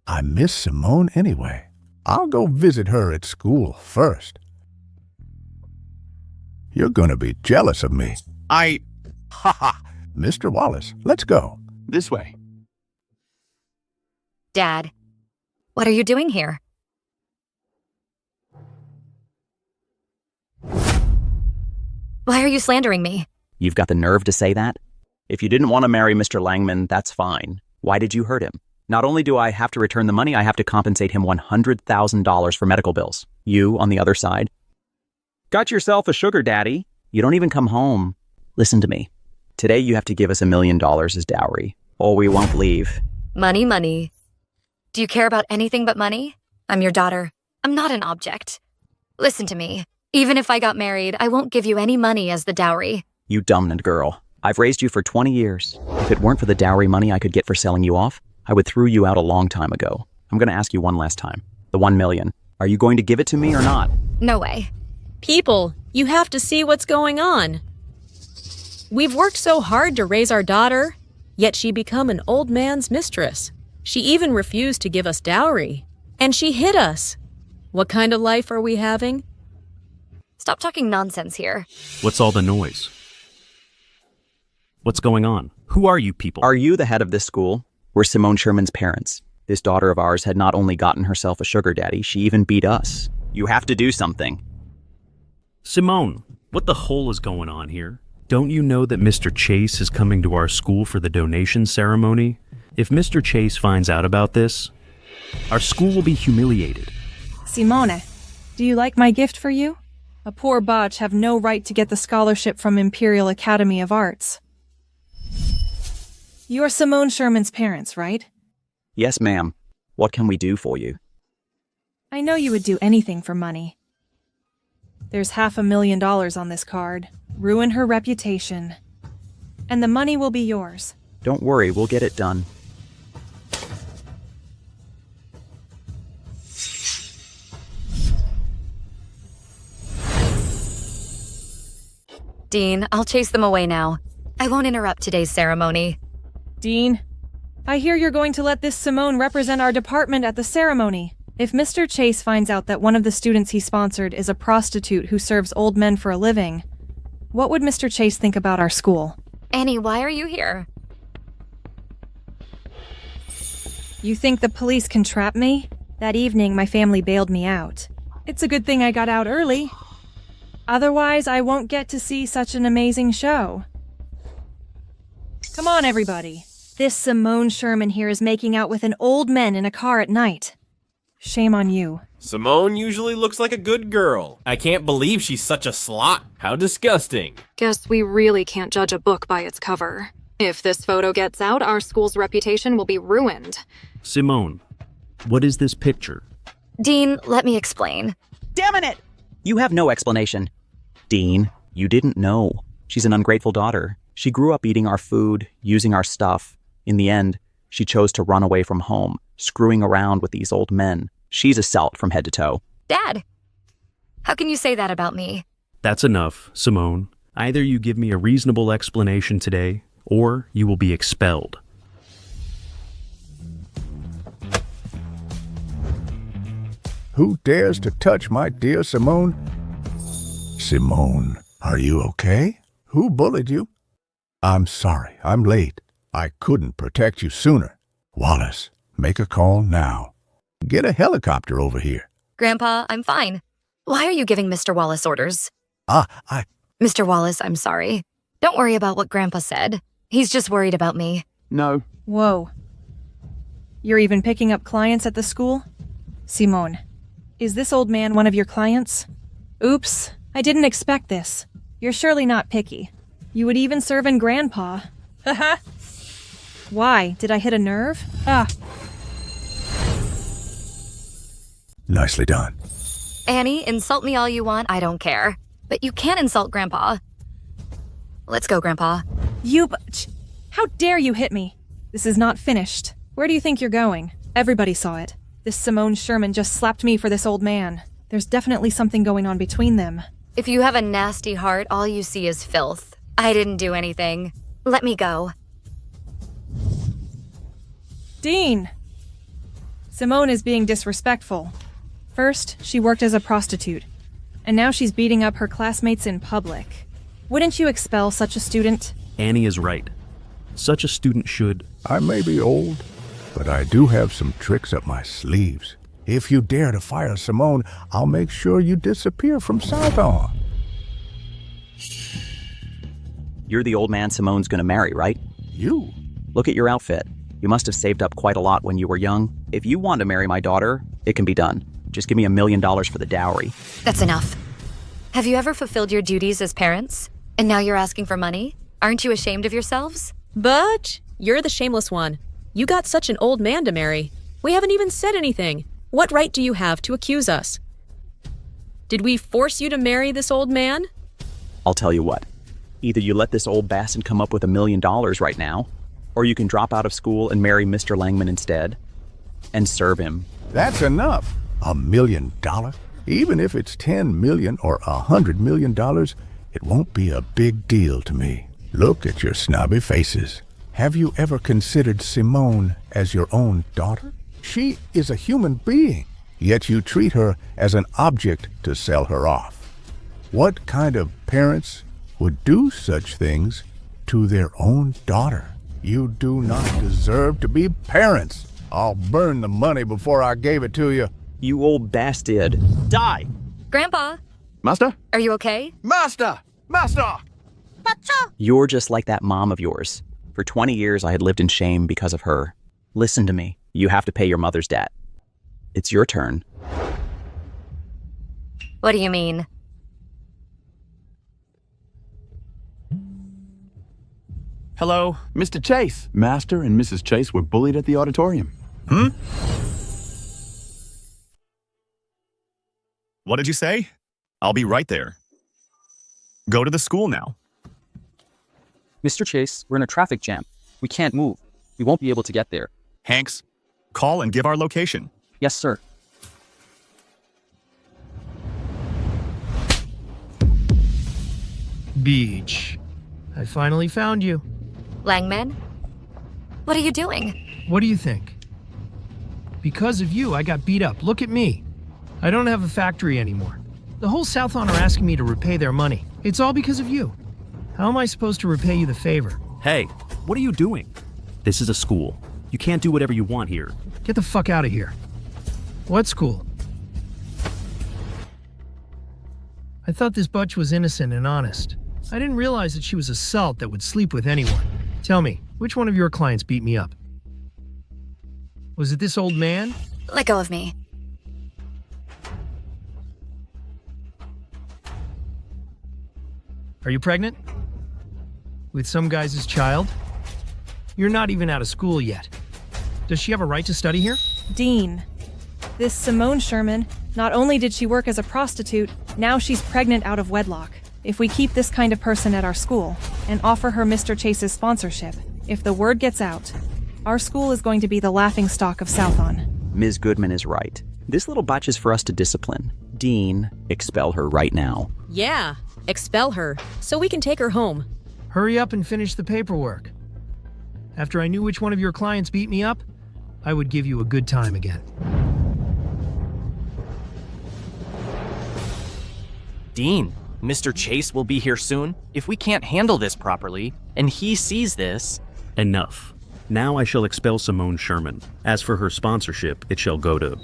Speaker 3: I miss Simone anyway. I'll go visit her at school first. You're gonna be jealous of me. Ha ha! Mr. Wallace, let's go.
Speaker 8: This way.
Speaker 2: Dad, what are you doing here? Why are you slandering me?
Speaker 5: You've got the nerve to say that? If you didn't want to marry Mr. Langman, that's fine. Why did you hurt him? Not only do I have to return the money, I have to compensate him $100,000 for medical bills. You, on the other side, got yourself a sugar daddy. You don't even come home. Listen to me. Today you have to give us $1 million as dowry, or we won't leave.
Speaker 2: Money, money. Do you care about anything but money? I'm your daughter. I'm not an object. Listen to me. Even if I got married, I won't give you any money as the dowry.
Speaker 5: You dumb girl. I've raised you for 20 years. If it weren't for the dowry money I could get for selling you off, I would throw you out a long time ago. I'm going to ask you one last time. The $1 million. Are you going to give it to me or not?
Speaker 2: No way.
Speaker 7: People, you have to see what's going on. We've worked so hard to raise our daughter, yet she become an old man's mistress. She even refused to give us dowry. And she hit us. What kind of life are we having?
Speaker 2: Stop talking nonsense here.
Speaker 13: What's all the noise? What's going on? Who are you people?
Speaker 5: Are you the head of this school? We're Simone Sherman's parents. This daughter of ours had not only gotten herself a sugar daddy, she even beat us. You have to do something.
Speaker 13: Simone, what the hole is going on here? Don't you know that Mr. Chase is coming to our school for the donation ceremony? If Mr. Chase finds out about this, our school will be humiliated.
Speaker 11: Simone, do you like my gift for you? A poor botch have no right to get the scholarship from Imperial Academy of Arts. You're Simone Sherman's parents, right?
Speaker 5: Yes, ma'am. What can we do for you?
Speaker 11: I know you would do anything for money. There's $500,000 on this card. Ruin her reputation. And the money will be yours.
Speaker 5: Don't worry, we'll get it done.
Speaker 2: Dean, I'll chase them away now. I won't interrupt today's ceremony.
Speaker 11: Dean, I hear you're going to let this Simone represent our department at the ceremony. If Mr. Chase finds out that one of the students he sponsored is a prostitute who serves old men for a living, what would Mr. Chase think about our school?
Speaker 2: Annie, why are you here?
Speaker 11: You think the police can trap me? That evening, my family bailed me out. It's a good thing I got out early. Otherwise, I won't get to see such an amazing show. Come on, everybody. This Simone Sherman here is making out with an old man in a car at night. Shame on you.
Speaker 14: Simone usually looks like a good girl. I can't believe she's such a slut. How disgusting.
Speaker 15: Guess we really can't judge a book by its cover. If this photo gets out, our school's reputation will be ruined.
Speaker 13: Simone, what is this picture?
Speaker 2: Dean, let me explain.
Speaker 5: Damn it! You have no explanation. Dean, you didn't know. She's an ungrateful daughter. She grew up eating our food, using our stuff. In the end, she chose to run away from home, screwing around with these old men. She's a salt from head to toe.
Speaker 2: Dad, how can you say that about me?
Speaker 13: That's enough, Simone. Either you give me a reasonable explanation today, or you will be expelled.
Speaker 3: Who dares to touch my dear Simone? Simone, are you okay? Who bullied you? I'm sorry, I'm late. I couldn't protect you sooner. Wallace, make a call now. Get a helicopter over here.
Speaker 2: Grandpa, I'm fine. Why are you giving Mr. Wallace orders?
Speaker 3: Mr.
Speaker 2: Wallace, I'm sorry. Don't worry about what Grandpa said. He's just worried about me.
Speaker 8: No.
Speaker 11: Whoa. You're even picking up clients at the school? Simone, is this old man one of your clients? Oops, I didn't expect this. You're surely not picky. You would even serve in Grandpa. Haha. Why? Did I hit a nerve?
Speaker 3: Nicely done.
Speaker 2: Annie, insult me all you want, I don't care. But you can't insult Grandpa. Let's go, Grandpa.
Speaker 11: How dare you hit me? This is not finished. Where do you think you're going? Everybody saw it. This Simone Sherman just slapped me for this old man. There's definitely something going on between them.
Speaker 2: If you have a nasty heart, all you see is filth. I didn't do anything. Let me go.
Speaker 11: Dean! Simone is being disrespectful. First, she worked as a prostitute, and now she's beating up her classmates in public. Wouldn't you expel such a student?
Speaker 13: Annie is right. Such a student should...
Speaker 3: I may be old, but I do have some tricks up my sleeves. If you dare to fire Simone, I'll make sure you disappear from Southon.
Speaker 5: You're the old man Simone's gonna marry, right?
Speaker 3: You?
Speaker 5: Look at your outfit. You must have saved up quite a lot when you were young. If you want to marry my daughter, it can be done. Just give me $1 million for the dowry.
Speaker 2: That's enough. Have you ever fulfilled your duties as parents? And now you're asking for money? Aren't you ashamed of yourselves?
Speaker 7: But you're the shameless one. You got such an old man to marry. We haven't even said anything. What right do you have to accuse us? Did we force you to marry this old man?
Speaker 5: I'll tell you what. Either you let this old bastard come up with $1 million right now, or you can drop out of school and marry Mr. Langman instead and serve him.
Speaker 3: That's enough. $1 million? Even if it's $10 million or $100 million, it won't be a big deal to me. Look at your snobby faces. Have you ever considered Simone as your own daughter? She is a human being, yet you treat her as an object to sell her off. What kind of parents would do such things to their own daughter? You do not deserve to be parents. I'll burn the money before I gave it to you.
Speaker 5: You old bastard. Die!
Speaker 2: Grandpa,
Speaker 8: Master?
Speaker 2: are you okay?
Speaker 8: Master! Master!
Speaker 5: You're just like that mom of yours. For 20 years, I had lived in shame because of her. Listen to me. You have to pay your mother's debt. It's your turn.
Speaker 2: What do you mean?
Speaker 4: Hello?
Speaker 8: Mr. Chase. Master and Mrs. Chase were bullied at the auditorium.
Speaker 4: What did you say? I'll be right there. Go to the school now.
Speaker 6: Mr. Chase, we're in a traffic jam. We can't move. We won't be able to get there.
Speaker 4: Hanks, call and give our location.
Speaker 6: Yes, sir.
Speaker 1: Beach. I finally found you.
Speaker 2: Langman? What are you doing?
Speaker 1: What do you think? Because of you, I got beat up. Look at me. I don't have a factory anymore. The whole Southon are asking me to repay their money. It's all because of you. How am I supposed to repay you the favor?
Speaker 13: Hey, what are you doing? This is a school. You can't do whatever you want here.
Speaker 1: Get the fuck out of here. What school? I thought this butch was innocent and honest. I didn't realize that she was a salt that would sleep with anyone. Tell me, which one of your clients beat me up? Was it this old man?
Speaker 2: Let go of me.
Speaker 1: Are you pregnant? With some guy's child? You're not even out of school yet. Does she have a right to study here?
Speaker 11: Dean. This Simone Sherman, not only did she work as a prostitute, now she's pregnant out of wedlock. If we keep this kind of person at our school and offer her Mr. Chase's sponsorship, if the word gets out, our school is going to be the laughingstock of Southon.
Speaker 5: Ms. Goodman is right. This little batch is for us to discipline. Dean, expel her right now.
Speaker 7: Yeah, expel her, so we can take her home.
Speaker 1: Hurry up and finish the paperwork. After I knew which one of your clients beat me up, I would give you a good time again.
Speaker 9: Dean, Mr. Chase will be here soon. If we can't handle this properly, and he sees this...
Speaker 13: Enough. Now I shall expel Simone Sherman. As for her sponsorship, it shall go to...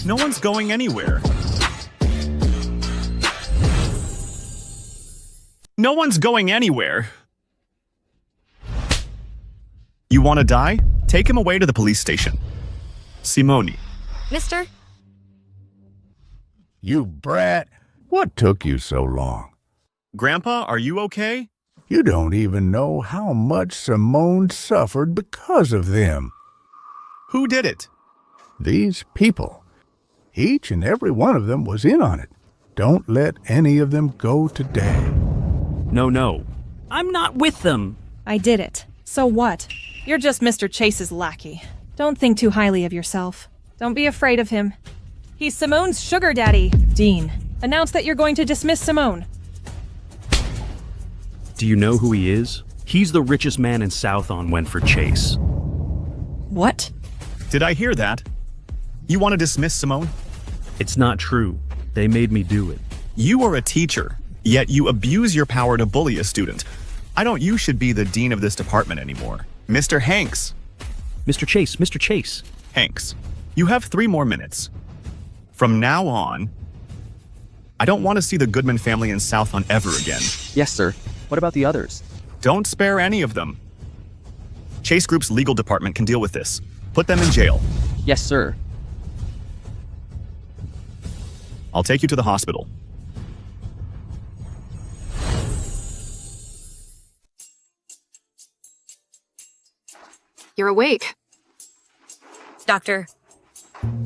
Speaker 4: No one's going anywhere. No one's going anywhere. You want to die? Take him away to the police station. Simone.
Speaker 2: Mister?
Speaker 3: You brat. What took you so long?
Speaker 4: Grandpa, are you okay?
Speaker 3: You don't even know how much Simone suffered because of them.
Speaker 4: Who did it?
Speaker 3: These people. Each and every one of them was in on it. Don't let any of them go today.
Speaker 13: No. I'm not with them.
Speaker 11: I did it. So what? You're just Mr. Chase's lackey. Don't think too highly of yourself. Don't be afraid of him. He's Simone's sugar daddy. Dean, announce that you're going to dismiss Simone.
Speaker 13: Do you know who he is? He's the richest man in South on Winfred Chase.
Speaker 11: What?
Speaker 4: Did I hear that? You want to dismiss Simone?
Speaker 13: It's not true. They made me do it.
Speaker 4: You are a teacher, yet you abuse your power to bully a student. You should be the dean of this department anymore. Mr. Hanks.
Speaker 13: Mr. Chase.
Speaker 4: Hanks, you have 3 more minutes. From now on, I don't want to see the Goodman family in Southon ever again.
Speaker 6: Yes, sir. What about the others?
Speaker 4: Don't spare any of them. Chase Group's legal department can deal with this. Put them in jail.
Speaker 6: Yes, sir.
Speaker 4: I'll take you to the hospital.
Speaker 15: You're awake.
Speaker 2: Doctor,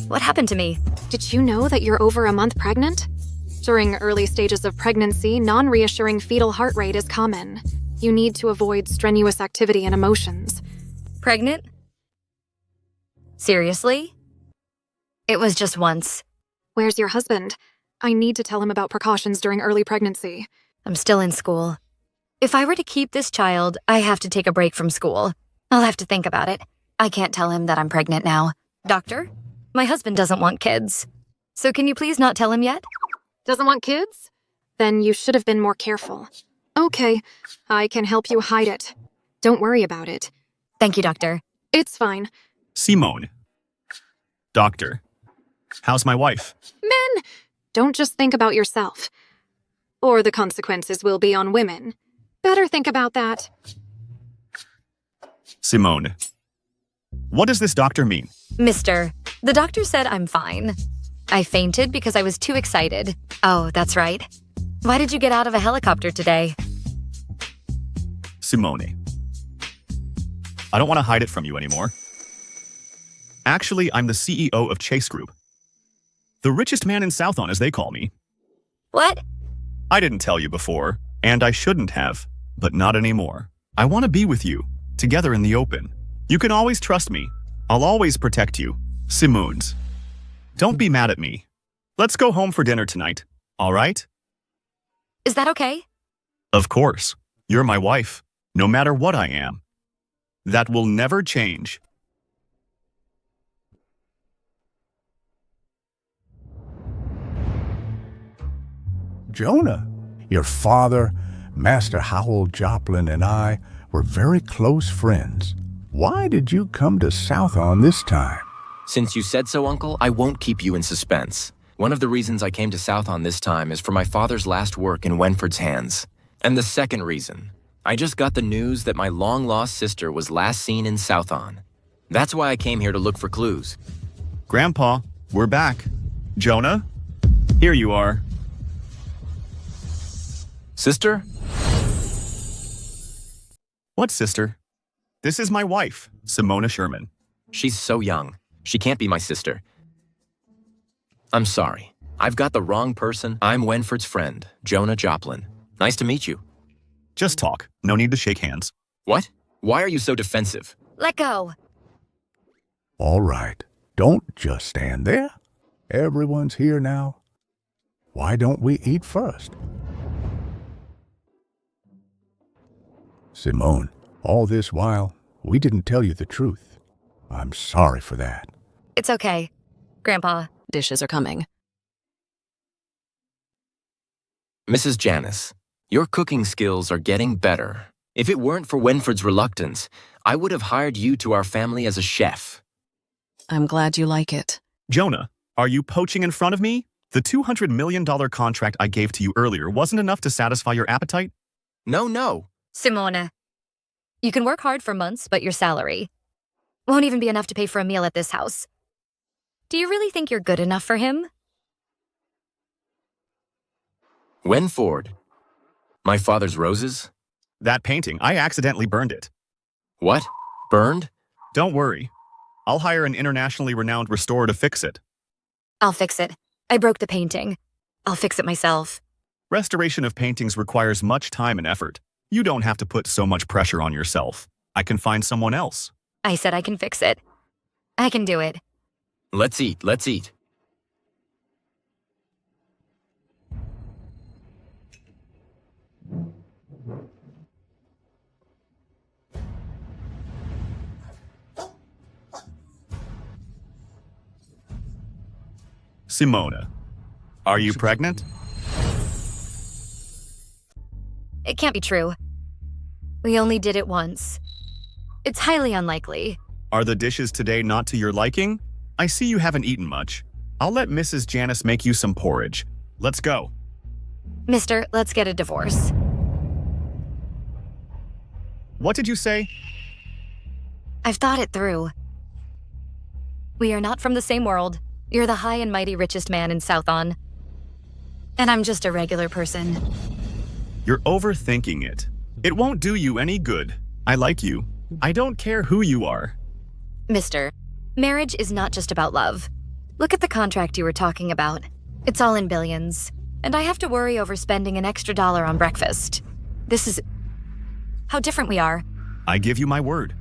Speaker 2: what happened to me?
Speaker 15: Did you know that you're over a month pregnant? During early stages of pregnancy, non-reassuring fetal heart rate is common. You need to avoid strenuous activity and emotions.
Speaker 2: Pregnant? Seriously? It was just once.
Speaker 15: Where's your husband? I need to tell him about precautions during early pregnancy.
Speaker 2: I'm still in school. If I were to keep this child, I have to take a break from school. I'll have to think about it. I can't tell him that I'm pregnant now. Doctor, my husband doesn't want kids. So can you please not tell him yet?
Speaker 15: Doesn't want kids? Then you should have been more careful. Okay, I can help you hide it. Don't worry about it.
Speaker 2: Thank you, Doctor.
Speaker 15: It's fine.
Speaker 4: Simone. Doctor, how's my wife?
Speaker 15: Men, don't just think about yourself. Or the consequences will be on women. Better think about that.
Speaker 4: Simone, what does this doctor mean?
Speaker 2: Mister, the doctor said I'm fine. I fainted because I was too excited. Oh, that's right. Why did you get out of a helicopter today?
Speaker 4: Simone, I don't want to hide it from you anymore. Actually, I'm the CEO of Chase Group. The richest man in Southon, as they call me.
Speaker 2: What?
Speaker 4: I didn't tell you before, and I shouldn't have, but not anymore. I want to be with you, together in the open. You can always trust me. I'll always protect you. Simone's. Don't be mad at me. Let's go home for dinner tonight, all right?
Speaker 2: Is that okay?
Speaker 4: Of course. You're my wife, no matter what I am. That will never change.
Speaker 3: Jonah, your father, Master Howell Joplain, and I were very close friends. Why did you come to Southon this time?
Speaker 16: Since you said so, Uncle, I won't keep you in suspense. One of the reasons I came to Southon this time is for my father's last work in Winfred's hands. And the second reason, I just got the news that my long-lost sister was last seen in Southon. That's why I came here to look for clues.
Speaker 4: Grandpa, we're back. Jonah, here you are.
Speaker 16: Sister?
Speaker 4: What sister? This is my wife, Simone Sherman.
Speaker 16: She's so young. She can't be my sister. I'm sorry. I've got the wrong person. I'm Winfred's friend, Jonah Joplain. Nice to meet you.
Speaker 4: Just talk. No need to shake hands.
Speaker 16: What? Why are you so defensive?
Speaker 2: Let go.
Speaker 3: All right. Don't just stand there. Everyone's here now. Why don't we eat first? Simone, all this while, we didn't tell you the truth. I'm sorry for that.
Speaker 2: It's okay, Grandpa.
Speaker 7: Dishes are coming.
Speaker 16: Mrs. Janice, your cooking skills are getting better. If it weren't for Winfred's reluctance, I would have hired you to our family as a chef.
Speaker 7: I'm glad you like it.
Speaker 4: Jonah, are you poaching in front of me? The $200 million contract I gave to you earlier wasn't enough to satisfy your appetite?
Speaker 16: No.
Speaker 2: Simone, you can work hard for months, but your salary won't even be enough to pay for a meal at this house. Do you really think you're good enough for him?
Speaker 16: Winfred. My father's roses?
Speaker 4: That painting, I accidentally burned it.
Speaker 16: What? Burned?
Speaker 4: Don't worry. I'll hire an internationally renowned restorer to fix it.
Speaker 2: I'll fix it. I broke the painting. I'll fix it myself.
Speaker 4: Restoration of paintings requires much time and effort. You don't have to put so much pressure on yourself. I can find someone else.
Speaker 2: I said I can fix it. I can do it.
Speaker 16: Let's eat, let's eat.
Speaker 4: Simone, are you pregnant?
Speaker 2: It can't be true. We only did it once. It's highly unlikely.
Speaker 4: Are the dishes today not to your liking? I see you haven't eaten much. I'll let Mrs. Janice make you some porridge. Let's go.
Speaker 2: Mister, let's get a divorce.
Speaker 4: What did you say?
Speaker 2: I've thought it through. We are not from the same world. You're the high and mighty richest man in Southon. And I'm just a regular person.
Speaker 4: You're overthinking it. It won't do you any good. I like you. I don't care who you are.
Speaker 2: Mister, marriage is not just about love. Look at the contract you were talking about. It's all in billions. And I have to worry over spending an extra dollar on breakfast. This is how different we are.
Speaker 4: I give you my word.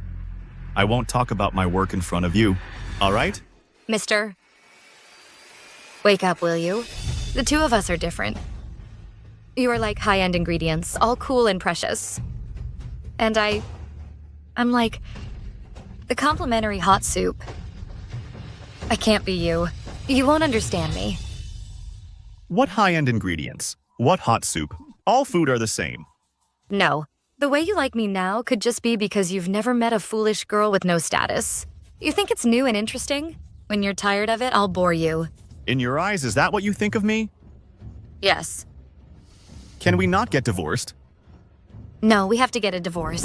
Speaker 4: I won't talk about my work in front of you. All right?
Speaker 2: Mister, wake up, will you? The two of us are different. You are like high-end ingredients, all cool and precious. And I'm like the complimentary hot soup. I can't be you. You won't understand me.
Speaker 4: What high-end ingredients? What hot soup? All food are the same.
Speaker 2: No. The way you like me now could just be because you've never met a foolish girl with no status. You think it's new and interesting? When you're tired of it, I'll bore you.
Speaker 4: In your eyes, is that what you think of me?
Speaker 2: Yes.
Speaker 4: Can we not get divorced?
Speaker 2: No, we have to get a divorce.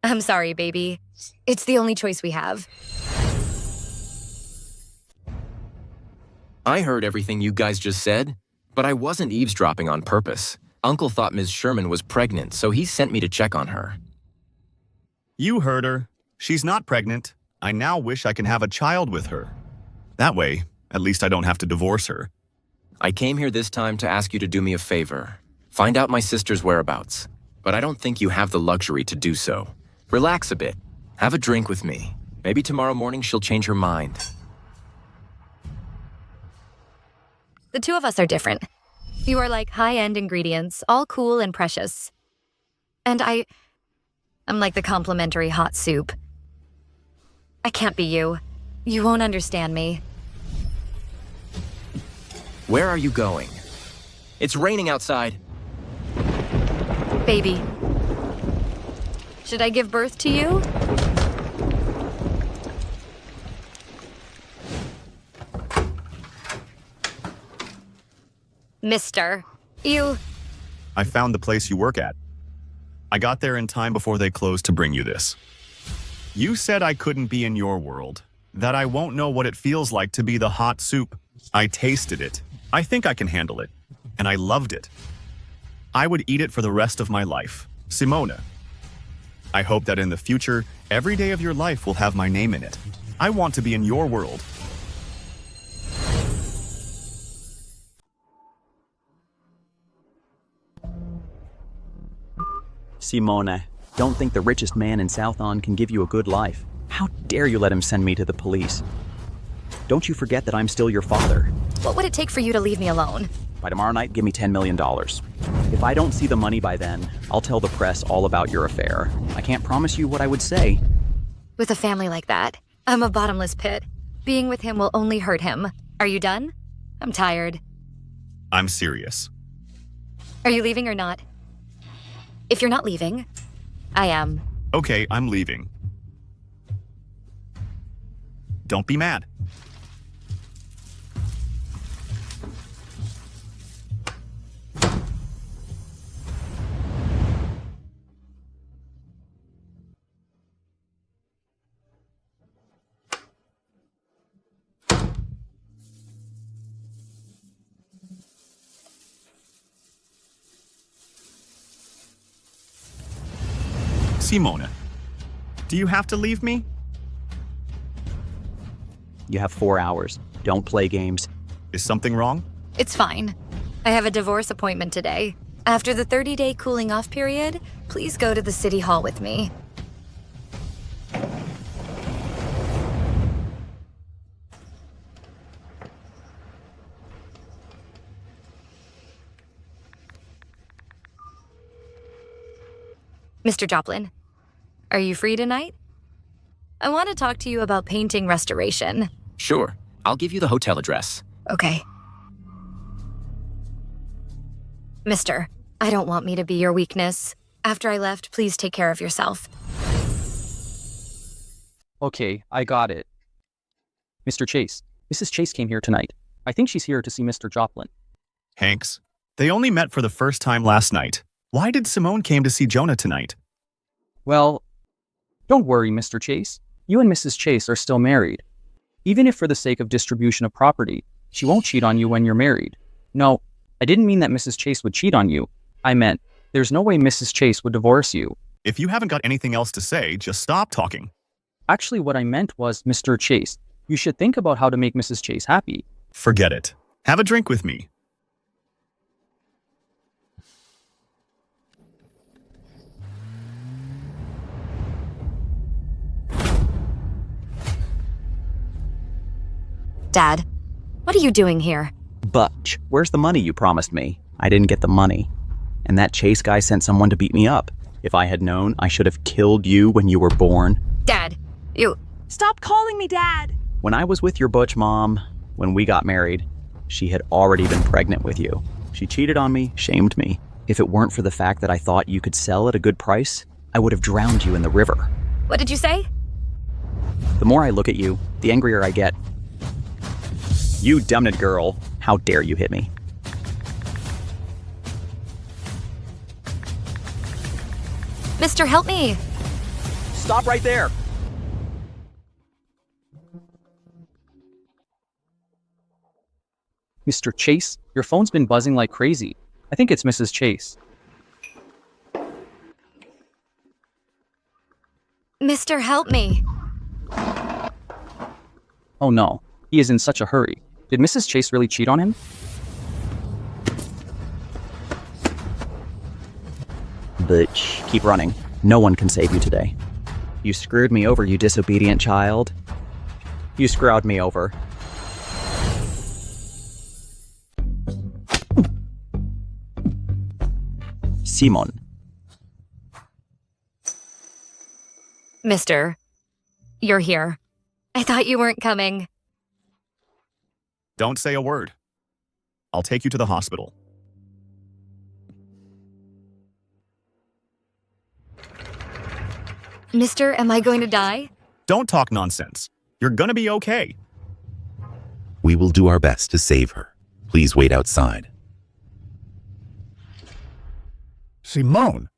Speaker 2: I'm sorry, baby. It's the only choice we have.
Speaker 16: I heard everything you guys just said, but I wasn't eavesdropping on purpose. Uncle thought Ms. Sherman was pregnant, so he sent me to check on her.
Speaker 4: You heard her. She's not pregnant. I now wish I can have a child with her. That way, at least I don't have to divorce her.
Speaker 16: I came here this time to ask you to do me a favor. Find out my sister's whereabouts. But I don't think you have the luxury to do so. Relax a bit. Have a drink with me. Maybe tomorrow morning she'll change her mind.
Speaker 2: The two of us are different. You are like high-end ingredients, all cool and precious. And I'm like the complimentary hot soup. I can't be you. You won't understand me.
Speaker 16: Where are you going? It's raining outside.
Speaker 2: Baby. Should I give birth to you? Mister,
Speaker 4: I found the place you work at. I got there in time before they closed to bring you this. You said I couldn't be in your world, that I won't know what it feels like to be the hot soup. I tasted it. I think I can handle it. And I loved it. I would eat it for the rest of my life. Simone. I hope that in the future, every day of your life will have my name in it. I want to be in your world.
Speaker 5: Simone, don't think the richest man in Southon can give you a good life. How dare you let him send me to the police? Don't you forget that I'm still your father.
Speaker 2: What would it take for you to leave me alone?
Speaker 5: By tomorrow night, give me $10 million. If I don't see the money by then, I'll tell the press all about your affair. I can't promise you what I would say.
Speaker 2: With a family like that, I'm a bottomless pit. Being with him will only hurt him. Are you done? I'm tired.
Speaker 4: I'm serious.
Speaker 2: Are you leaving or not? If you're not leaving, I am.
Speaker 4: Okay, I'm leaving. Don't be mad. Simone, do you have to leave me?
Speaker 5: You have 4 hours. Don't play games.
Speaker 4: Is something wrong?
Speaker 2: It's fine. I have a divorce appointment today. After the 30-day cooling off period, please go to the city hall with me. Mr. Joplain, are you free tonight? I want to talk to you about painting restoration.
Speaker 16: Sure. I'll give you the hotel address.
Speaker 2: Okay. Mister, I don't want me to be your weakness. After I left, please take care of yourself.
Speaker 6: Okay, I got it. Mr. Chase, Mrs. Chase came here tonight. I think she's here to see Mr. Joplain.
Speaker 4: Hanks, they only met for the first time last night. Why did Simone came to see Jonah tonight?
Speaker 6: Well, don't worry, Mr. Chase. You and Mrs. Chase are still married. Even if for the sake of distribution of property, she won't cheat on you when you're married. No, I didn't mean that Mrs. Chase would cheat on you. I meant there's no way Mrs. Chase would divorce you.
Speaker 4: If you haven't got anything else to say, just stop talking.
Speaker 6: Actually, what I meant was, Mr. Chase, you should think about how to make Mrs. Chase happy.
Speaker 4: Forget it. Have a drink with me.
Speaker 2: Dad, what are you doing here?
Speaker 5: Butch, where's the money you promised me? I didn't get the money. And that Chase guy sent someone to beat me up. If I had known, I should have killed you when you were born.
Speaker 2: Dad, you...
Speaker 17: Stop calling me Dad!
Speaker 5: When I was with your Butch mom, when we got married, she had already been pregnant with you. She cheated on me, shamed me. If it weren't for the fact that I thought you could sell at a good price, I would have drowned you in the river.
Speaker 2: What did you say?
Speaker 5: The more I look at you, the angrier I get. You dumbed girl, how dare you hit me?
Speaker 2: Mister, help me!
Speaker 5: Stop right there!
Speaker 6: Mr. Chase, your phone's been buzzing like crazy. I think it's Mrs. Chase.
Speaker 2: Mister, help me!
Speaker 6: Oh no, he is in such a hurry. Did Mrs. Chase really cheat on him?
Speaker 5: Butch, keep running. No one can save you today. You screwed me over, you disobedient child. You screwed me over. Simone.
Speaker 2: Mister, you're here. I thought you weren't coming.
Speaker 4: Don't say a word. I'll take you to the hospital.
Speaker 2: Mister, am I going to die?
Speaker 4: Don't talk nonsense. You're gonna be okay.
Speaker 18: We will do our best to save her. Please wait outside.
Speaker 3: Simone,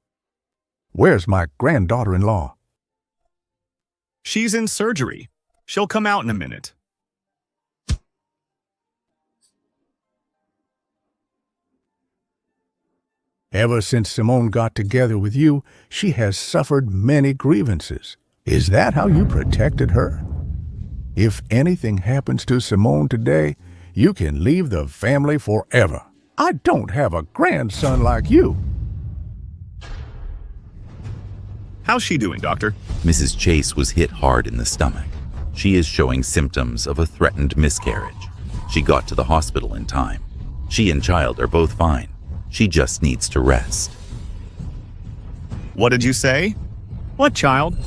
Speaker 3: where's my granddaughter-in-law?
Speaker 4: She's in surgery. She'll come out in a minute.
Speaker 3: Ever since Simone got together with you, she has suffered many grievances. Is that how you protected her? If anything happens to Simone today, you can leave the family forever. I don't have a grandson like you.
Speaker 4: How's she doing, doctor?
Speaker 18: Mrs. Chase was hit hard in the stomach. She is showing symptoms of a threatened miscarriage. She got to the hospital in time. She and child are both fine. She just needs to rest.
Speaker 4: What did you say? What child?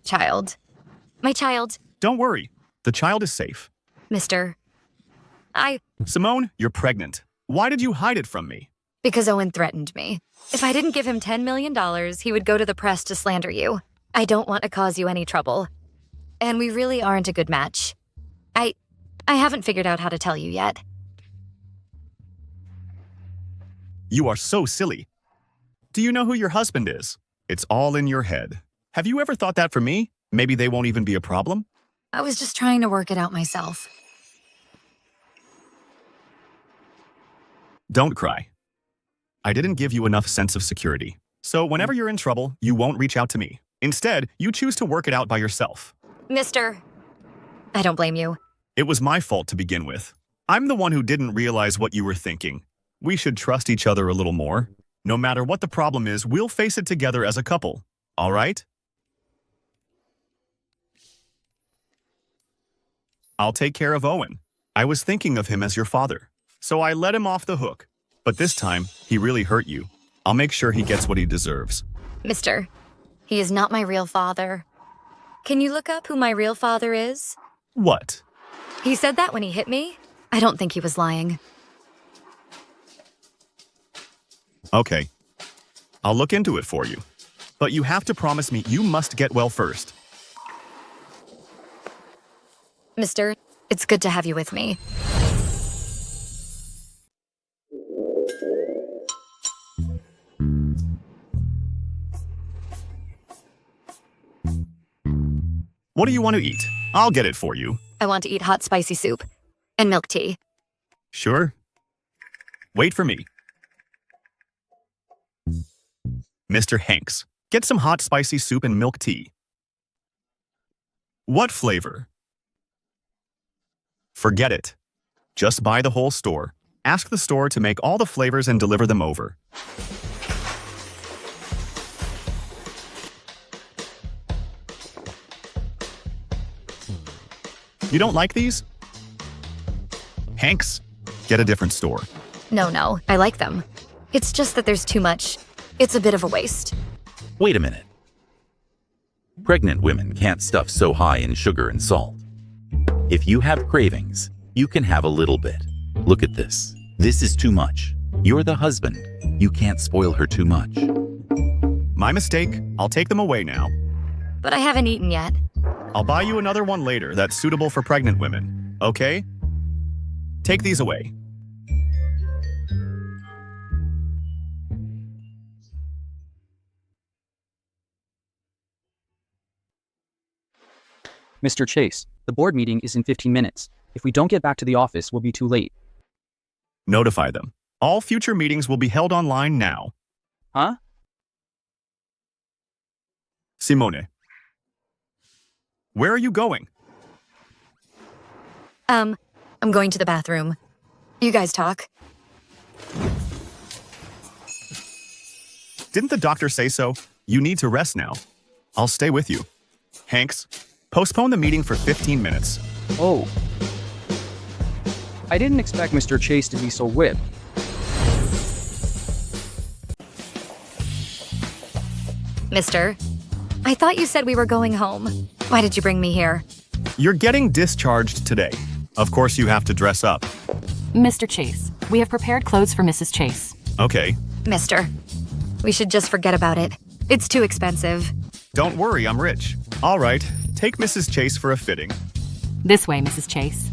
Speaker 2: Child. My child.
Speaker 4: Don't worry. The child is safe.
Speaker 2: Mister,
Speaker 4: Simone, you're pregnant. Why did you hide it from me?
Speaker 2: Because Owen threatened me. If I didn't give him $10 million, he would go to the press to slander you. I don't want to cause you any trouble. And we really aren't a good match. I haven't figured out how to tell you yet.
Speaker 4: You are so silly. Do you know who your husband is? It's all in your head. Have you ever thought that for me? Maybe they won't even be a problem?
Speaker 2: I was just trying to work it out myself.
Speaker 4: Don't cry. I didn't give you enough sense of security. So whenever you're in trouble, you won't reach out to me. Instead, you choose to work it out by yourself.
Speaker 2: Mister, I don't blame you.
Speaker 4: It was my fault to begin with. I'm the one who didn't realize what you were thinking. We should trust each other a little more. No matter what the problem is, we'll face it together as a couple. All right? I'll take care of Owen. I was thinking of him as your father, so I let him off the hook. But this time, he really hurt you. I'll make sure he gets what he deserves.
Speaker 2: Mister, he is not my real father. Can you look up who my real father is?
Speaker 4: What?
Speaker 2: He said that when he hit me. I don't think he was lying.
Speaker 4: Okay. I'll look into it for you. But you have to promise me you must get well first.
Speaker 2: Mister, it's good to have you with me.
Speaker 4: What do you want to eat? I'll get it for you.
Speaker 2: I want to eat hot spicy soup and milk tea.
Speaker 4: Sure. Wait for me. Mr. Hanks, get some hot spicy soup and milk tea. What flavor? Forget it. Just buy the whole store. Ask the store to make all the flavors and deliver them over. You don't like these? Hanks, get a different store.
Speaker 2: No, I like them. It's just that there's too much. It's a bit of a waste.
Speaker 18: Wait a minute. Pregnant women can't stuff so high in sugar and salt. If you have cravings, you can have a little bit. Look at this. This is too much. You're the husband. You can't spoil her too much.
Speaker 4: My mistake. I'll take them away now.
Speaker 2: But I haven't eaten yet.
Speaker 4: I'll buy you another one later that's suitable for pregnant women. Okay? Take these away.
Speaker 6: Mr. Chase, the board meeting is in 15 minutes. If we don't get back to the office, we'll be too late.
Speaker 4: Notify them. All future meetings will be held online now.
Speaker 6: Huh?
Speaker 4: Simone. Where are you going?
Speaker 2: I'm going to the bathroom. You guys talk.
Speaker 4: Didn't the doctor say so? You need to rest now. I'll stay with you. Hanks, postpone the meeting for 15 minutes.
Speaker 6: Oh. I didn't expect Mr. Chase to be so whipped.
Speaker 2: Mister, I thought you said we were going home. Why did you bring me here?
Speaker 4: You're getting discharged today. Of course you have to dress up.
Speaker 19: Mr. Chase, we have prepared clothes for Mrs. Chase.
Speaker 4: Okay.
Speaker 2: Mister, we should just forget about it. It's too expensive.
Speaker 4: Don't worry, I'm rich. All right, take Mrs. Chase for a fitting.
Speaker 19: This way, Mrs. Chase.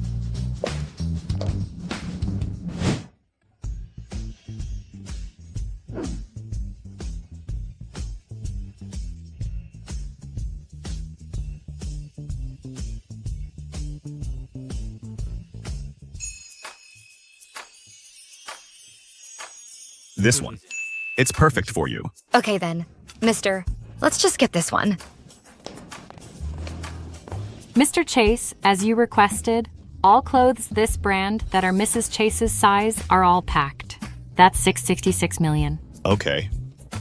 Speaker 4: This one. It's perfect for you.
Speaker 2: Okay then. Mister, let's just get this one.
Speaker 19: Mr. Chase, as you requested, all clothes this brand that are Mrs. Chase's size are all packed. That's $666 million.
Speaker 4: Okay.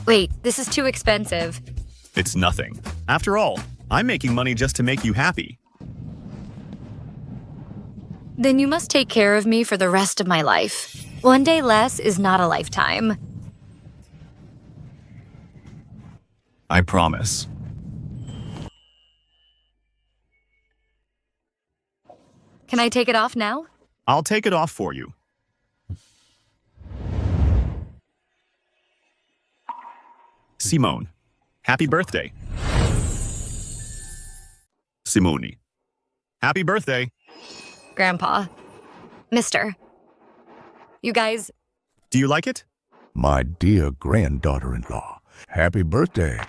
Speaker 2: Wait, this is too expensive.
Speaker 4: It's nothing. After all, I'm making money just to make you happy.
Speaker 2: Then you must take care of me for the rest of my life. One day less is not a lifetime.
Speaker 4: I promise.
Speaker 2: Can I take it off now?
Speaker 4: I'll take it off for you. Simone, happy birthday. Simone, happy birthday.
Speaker 2: Grandpa. Mister. You guys...
Speaker 4: Do you like it?
Speaker 3: My dear granddaughter-in-law, happy birthday.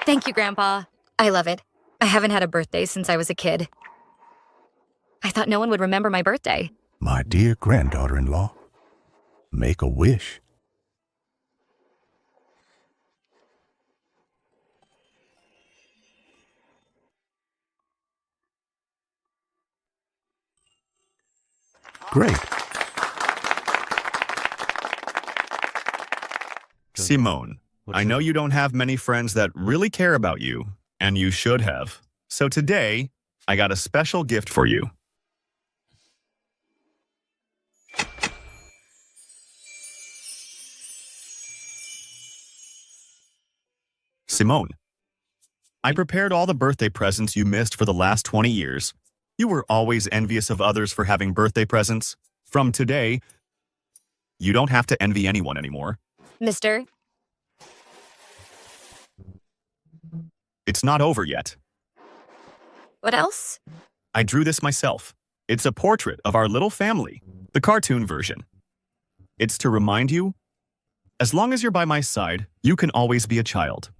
Speaker 2: Thank you, Grandpa. I love it. I haven't had a birthday since I was a kid. I thought no one would remember my birthday.
Speaker 3: My dear granddaughter-in-law, make a wish. great.
Speaker 4: Simone, I know you don't have many friends that really care about you, and you should have. So today, I got a special gift for you. Simone, I prepared all the birthday presents you missed for the last 20 years. You were always envious of others for having birthday presents. From today, you don't have to envy anyone anymore.
Speaker 2: Mister,
Speaker 4: It's not over yet.
Speaker 2: what else?
Speaker 4: I drew this myself. It's a portrait of our little family, the cartoon version. It's to remind you, as long as you're by my side, you can always be a child.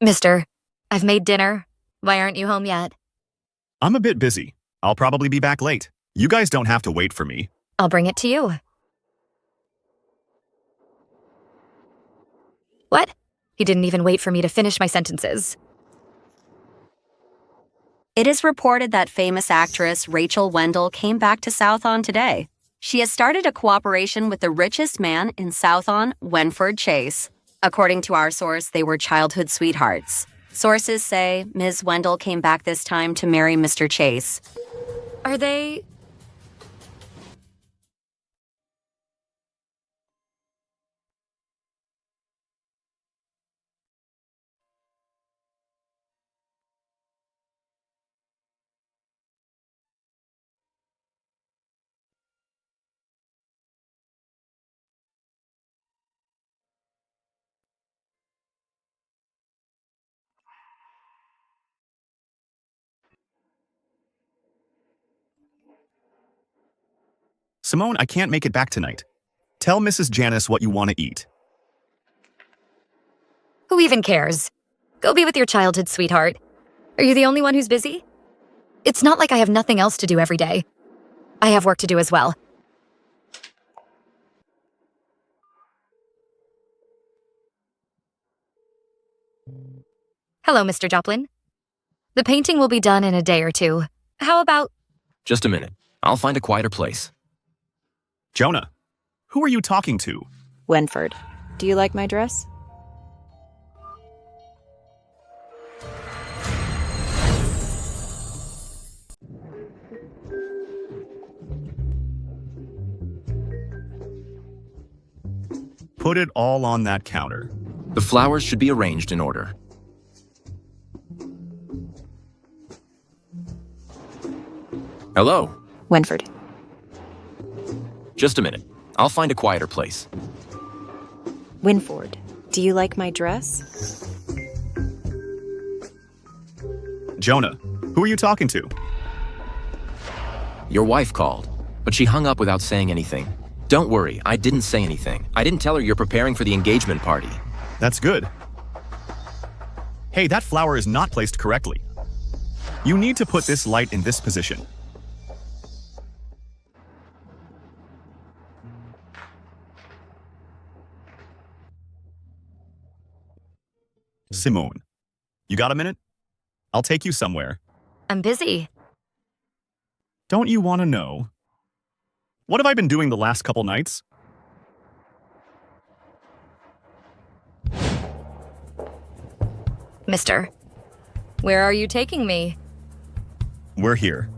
Speaker 2: Mister, I've made dinner. Why aren't you home yet?
Speaker 4: I'm a bit busy. I'll probably be back late. You guys don't have to wait for me.
Speaker 2: I'll bring it to you. What? He didn't even wait for me to finish my sentences.
Speaker 20: It is reported that famous actress Rachel Wendell came back to Southon today. She has started a cooperation with the richest man in Southon, Winfred Chase. According to our source, they were childhood sweethearts. Sources say Ms. Wendell came back this time to marry Mr. Chase.
Speaker 2: Are they...
Speaker 4: Simone, I can't make it back tonight. Tell Mrs. Janice what you want to eat.
Speaker 2: Who even cares? Go be with your childhood sweetheart. Are you the only one who's busy? It's not like I have nothing else to do every day. I have work to do as well. Hello, Mr. Joplain. The painting will be done in a day or two. How about...
Speaker 16: Just a minute. I'll find a quieter place.
Speaker 4: Jonah, who are you talking to?
Speaker 21: Winfred, do you like my dress?
Speaker 4: Put it all on that counter.
Speaker 16: The flowers should be arranged in order. Hello?
Speaker 21: Winfred.
Speaker 16: Just a minute. I'll find a quieter place.
Speaker 21: Winfred, do you like my dress?
Speaker 4: Jonah, who are you talking to?
Speaker 16: Your wife called, but she hung up without saying anything. Don't worry, I didn't say anything. I didn't tell her you're preparing for the engagement party.
Speaker 4: That's good. Hey, that flower is not placed correctly. You need to put this light in this position. Simone, you got a minute? I'll take you somewhere.
Speaker 2: I'm busy.
Speaker 4: Don't you want to know? What have I been doing the last couple nights?
Speaker 2: Mister, where are you taking me?
Speaker 4: We're here.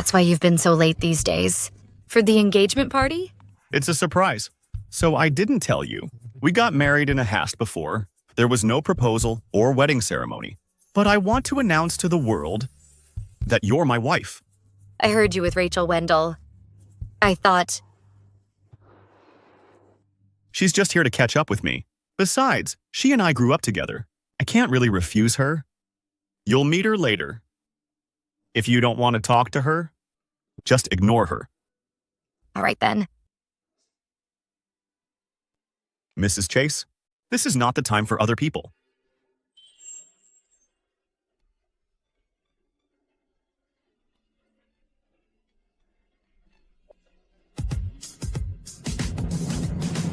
Speaker 2: That's why you've been so late these days. For the engagement party?
Speaker 4: It's a surprise. So I didn't tell you. We got married in a hast before. There was no proposal or wedding ceremony. But I want to announce to the world that you're my wife.
Speaker 2: I heard you with Rachel Wendell. I thought...
Speaker 4: She's just here to catch up with me. Besides, she and I grew up together. I can't really refuse her. You'll meet her later. If you don't want to talk to her, just ignore her.
Speaker 2: All right then.
Speaker 4: Mrs. Chase, this is not the time for other people.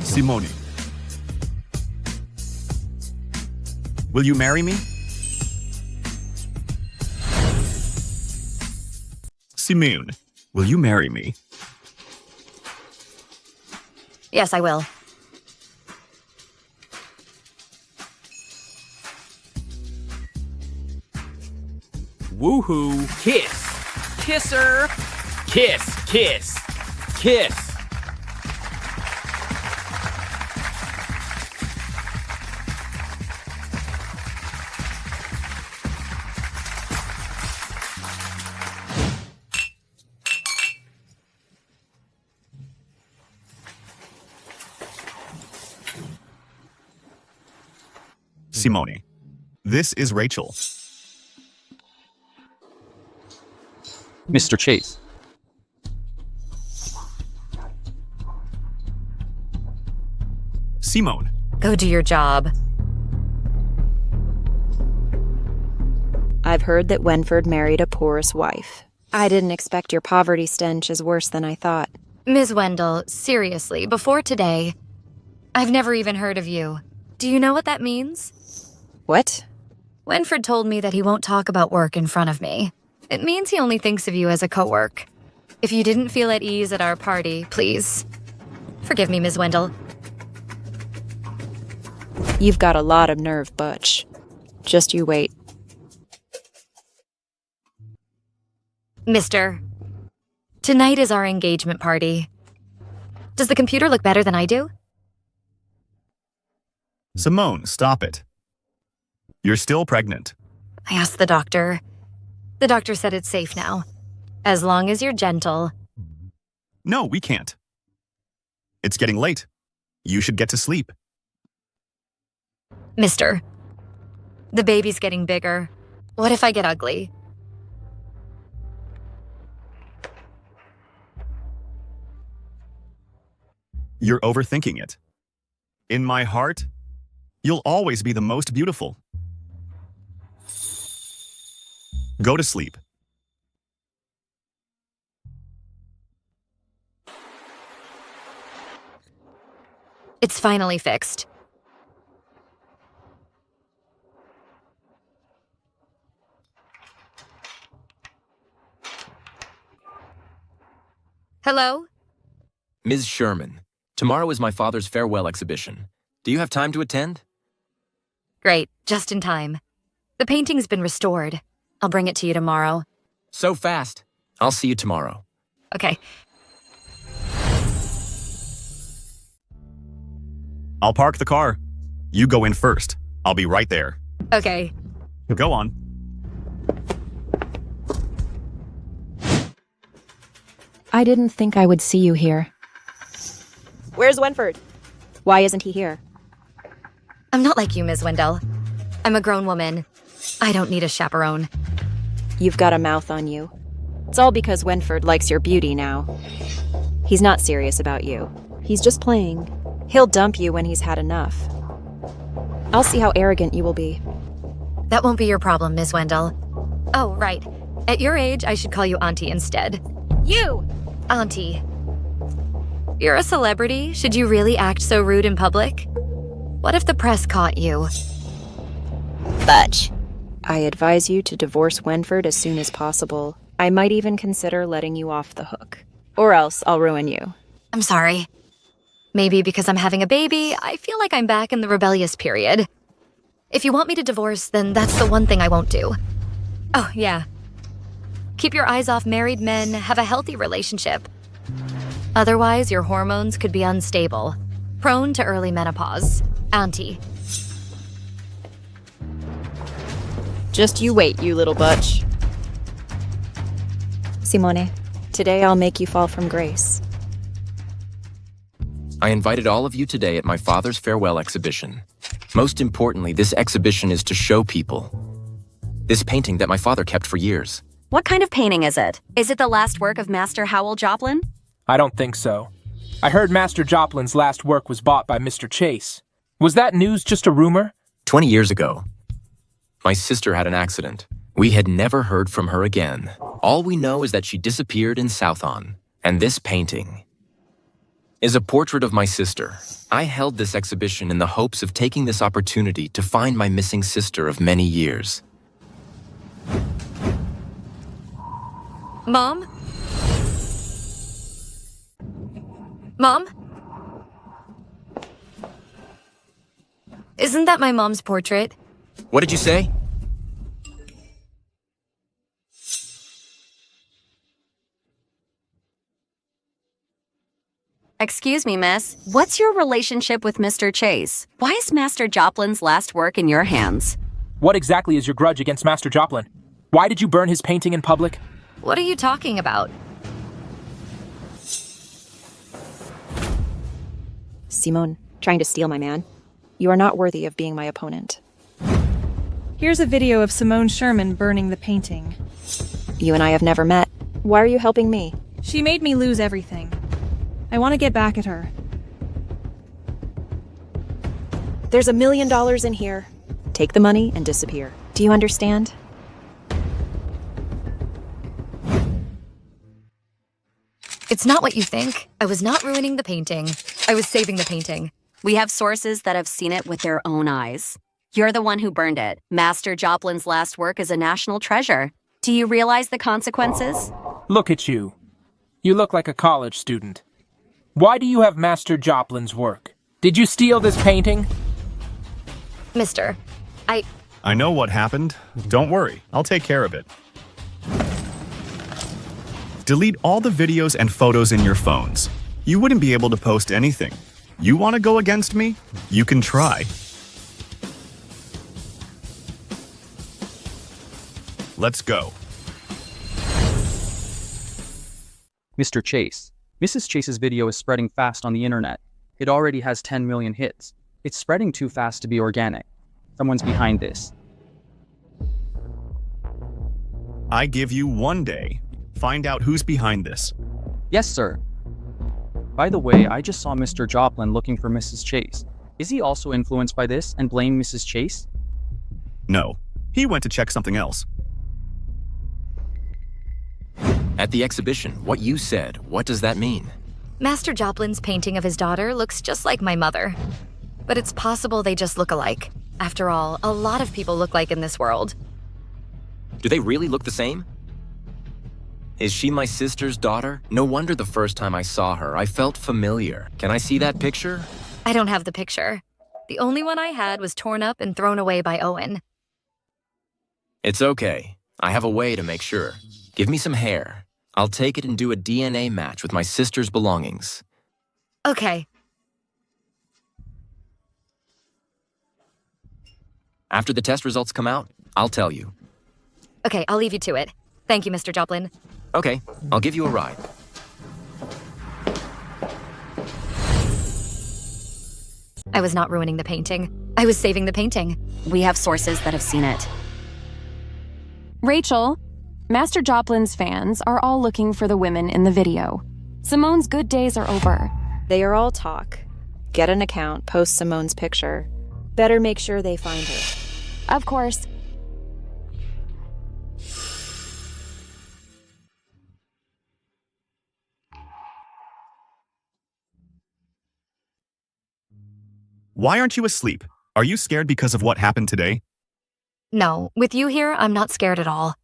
Speaker 4: Simone, will you marry me? Simone, will you marry me?
Speaker 2: Yes, I will.
Speaker 14: Woohoo! Kiss! Kiss her! Kiss! Kiss! Kiss!
Speaker 4: Simone, this is Rachel.
Speaker 6: Mr. Chase.
Speaker 4: Simone.
Speaker 2: Go do your job.
Speaker 21: I've heard that Winfred married a porous wife. I didn't expect your poverty stench is worse than I thought.
Speaker 2: Ms. Wendell, seriously, before today, I've never even heard of you. Do you know what that means?
Speaker 21: What?
Speaker 2: Winfred told me that he won't talk about work in front of me. It means he only thinks of you as a co-work. If you didn't feel at ease at our party, please. Forgive me, Ms. Wendell.
Speaker 21: You've got a lot of nerve, Butch. Just you wait.
Speaker 2: Mister, tonight is our engagement party. Does the computer look better than I do?
Speaker 4: Simone, stop it. You're still pregnant.
Speaker 2: I asked the doctor. The doctor said it's safe now. As long as you're gentle.
Speaker 4: No, we can't. It's getting late. You should get to sleep.
Speaker 2: Mister, the baby's getting bigger. What if I get ugly?
Speaker 4: You're overthinking it. In my heart, you'll always be the most beautiful. Go to sleep.
Speaker 2: It's finally fixed. Hello?
Speaker 16: Ms. Sherman, tomorrow is my father's farewell exhibition. Do you have time to attend?
Speaker 2: Great, just in time. The painting's been restored. I'll bring it to you tomorrow.
Speaker 16: So fast. I'll see you tomorrow.
Speaker 2: Okay.
Speaker 4: I'll park the car. You go in first. I'll be right there.
Speaker 2: Okay.
Speaker 4: Go on.
Speaker 21: I didn't think I would see you here.
Speaker 11: Where's Winfred?
Speaker 21: Why isn't he here?
Speaker 2: I'm not like you, Ms. Wendell. I'm a grown woman. I don't need a chaperone.
Speaker 21: You've got a mouth on you. It's all because Winfred likes your beauty now. He's not serious about you. He's just playing. He'll dump you when he's had enough. I'll see how arrogant you will be.
Speaker 2: That won't be your problem, Ms. Wendell. Oh, right. At your age, I should call you Auntie instead.
Speaker 21: You!
Speaker 2: Auntie. You're a celebrity. Should you really act so rude in public? What if the press caught you?
Speaker 21: Butch. I advise you to divorce Winfred as soon as possible. I might even consider letting you off the hook. Or else I'll ruin you.
Speaker 2: I'm sorry. Maybe because I'm having a baby, I feel like I'm back in the rebellious period. If you want me to divorce, then that's the one thing I won't do. Oh, yeah. Keep your eyes off married men, have a healthy relationship. Otherwise, your hormones could be unstable, prone to early menopause. Auntie.
Speaker 21: Just you wait, you little butch. Simone, today I'll make you fall from grace.
Speaker 16: I invited all of you today at my father's farewell exhibition. Most importantly, this exhibition is to show people this painting that my father kept for years.
Speaker 20: What kind of painting is it? Is it the last work of Master Howell Joplain?
Speaker 12: I don't think so. I heard Master Joplain's last work was bought by Mr. Chase. Was that news just a rumor?
Speaker 16: 20 years ago, my sister had an accident. We had never heard from her again. All we know is that she disappeared in Southon. And this painting is a portrait of my sister. I held this exhibition in the hopes of taking this opportunity to find my missing sister of many years.
Speaker 2: Mom? Mom? Isn't that my mom's portrait?
Speaker 16: What did you say?
Speaker 20: Excuse me, miss. What's your relationship with Mr. Chase? Why is Master Joplain's last work in your hands?
Speaker 12: What exactly is your grudge against Master Joplain? Why did you burn his painting in public?
Speaker 2: What are you talking about?
Speaker 10: Simone, trying to steal my man. You are not worthy of being my opponent.
Speaker 11: Here's a video of Simone Sherman burning the painting.
Speaker 10: You and I have never met. Why are you helping me?
Speaker 11: She made me lose everything. I want to get back at her.
Speaker 10: There's $1 million in here. Take the money and disappear. Do you understand?
Speaker 2: It's not what you think. I was not ruining the painting. I was saving the painting.
Speaker 20: We have sources that have seen it with their own eyes. You're the one who burned it. Master Joplain's last work is a national treasure. Do you realize the consequences?
Speaker 12: Look at you. You look like a college student. Why do you have Master Joplain's work? Did you steal this painting?
Speaker 2: Mister,
Speaker 4: I know what happened. Don't worry, I'll take care of it. Delete all the videos and photos in your phones. You wouldn't be able to post anything. You want to go against me? You can try. Let's go.
Speaker 6: Mr. Chase. Mrs. Chase's video is spreading fast on the internet. It already has 10 million hits. It's spreading too fast to be organic. Someone's behind this.
Speaker 4: I give you 1 day. Find out who's behind this.
Speaker 6: Yes, sir. By the way, I just saw Mr. Joplain looking for Mrs. Chase. Is he also influenced by this and blame Mrs. Chase?
Speaker 4: No, he went to check something else.
Speaker 16: At the exhibition, what you said, what does that mean?
Speaker 2: Master Joplain's painting of his daughter looks just like my mother. But it's possible they just look alike. After all, a lot of people look like in this world.
Speaker 16: Do they really look the same? Is she my sister's daughter? No wonder the first time I saw her, I felt familiar. Can I see that picture?
Speaker 2: I don't have the picture. The only one I had was torn up and thrown away by Owen.
Speaker 16: It's okay. I have a way to make sure. Give me some hair. I'll take it and do a DNA match with my sister's belongings.
Speaker 2: Okay.
Speaker 16: After the test results come out, I'll tell you.
Speaker 2: Okay, I'll leave you to it. Thank you, Mr. Joplain.
Speaker 16: Okay, I'll give you a ride.
Speaker 2: I was not ruining the painting. I was saving the painting.
Speaker 20: We have sources that have seen it.
Speaker 22: Rachel, Master Joplain's fans are all looking for the women in the video. Simone's good days are over.
Speaker 10: They are all talk. Get an account, post Simone's picture. Better make sure they find her.
Speaker 22: Of course.
Speaker 4: Why aren't you asleep? Are you scared because of what happened today?
Speaker 2: No, with you here, I'm not scared at all.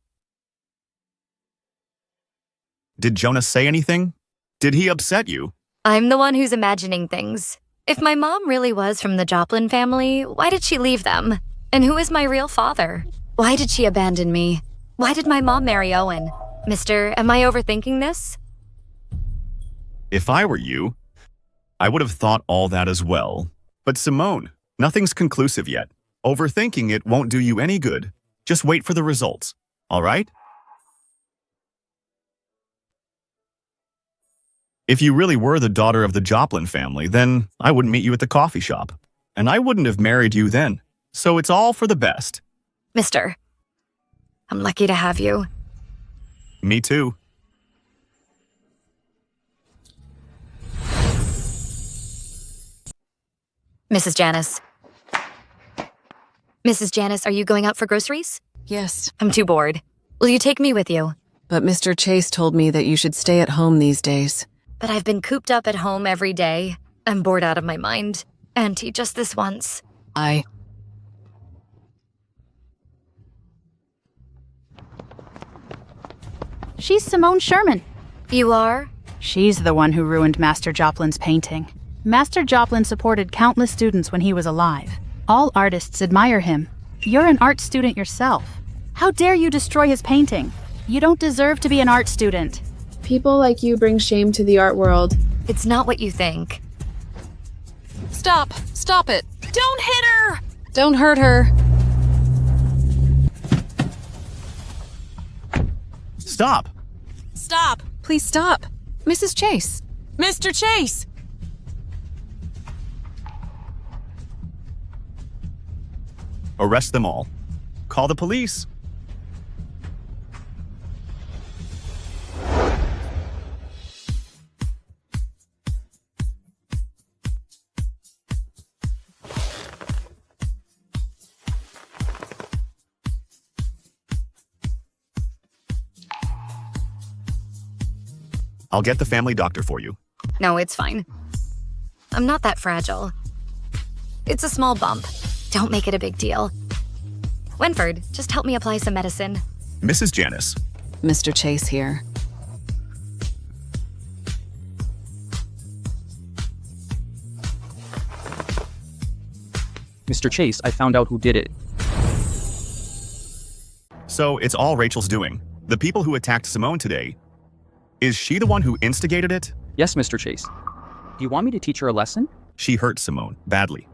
Speaker 4: Did Jonah say anything? Did he upset you?
Speaker 2: I'm the one who's imagining things. If my mom really was from the Joplain family, why did she leave them? And who is my real father? Why did she abandon me? Why did my mom marry Owen? Mister, am I overthinking this?
Speaker 4: If I were you, I would have thought all that as well. But Simone, nothing's conclusive yet. Overthinking it won't do you any good. Just wait for the results, all right? If you really were the daughter of the Joplain family, then I wouldn't meet you at the coffee shop. And I wouldn't have married you then. So it's all for the best.
Speaker 2: Mister, I'm lucky to have you.
Speaker 4: Me too.
Speaker 2: Mrs. Janice. Mrs. Janice, are you going out for groceries?
Speaker 1: Yes.
Speaker 2: I'm too bored. Will you take me with you?
Speaker 1: But Mr. Chase told me that you should stay at home these days.
Speaker 2: But I've been cooped up at home every day. I'm bored out of my mind. Auntie, just this once.
Speaker 8: She's Simone Sherman.
Speaker 2: You are?
Speaker 8: She's the one who ruined Master Joplain's painting. Master Joplain supported countless students when he was alive. All artists admire him. You're an art student yourself. How dare you destroy his painting? You don't deserve to be an art student.
Speaker 23: People like you bring shame to the art world.
Speaker 2: It's not what you think.
Speaker 1: Stop! Stop it! Don't hit her! Don't hurt her.
Speaker 4: Stop!
Speaker 1: Stop! Please stop. Mrs. Chase. Mr. Chase!
Speaker 4: Arrest them all. Call the police. I'll get the family doctor for you.
Speaker 2: No, it's fine. I'm not that fragile. It's a small bump. Don't make it a big deal. Winfred, just help me apply some medicine.
Speaker 4: Mrs. Janice.
Speaker 1: Mr. Chase here.
Speaker 6: Mr. Chase, I found out who did it.
Speaker 4: So it's all Rachel's doing. The people who attacked Simone today. Is she the one who instigated it?
Speaker 6: Yes, Mr. Chase. Do you want me to teach her a lesson?
Speaker 4: She hurt Simone badly.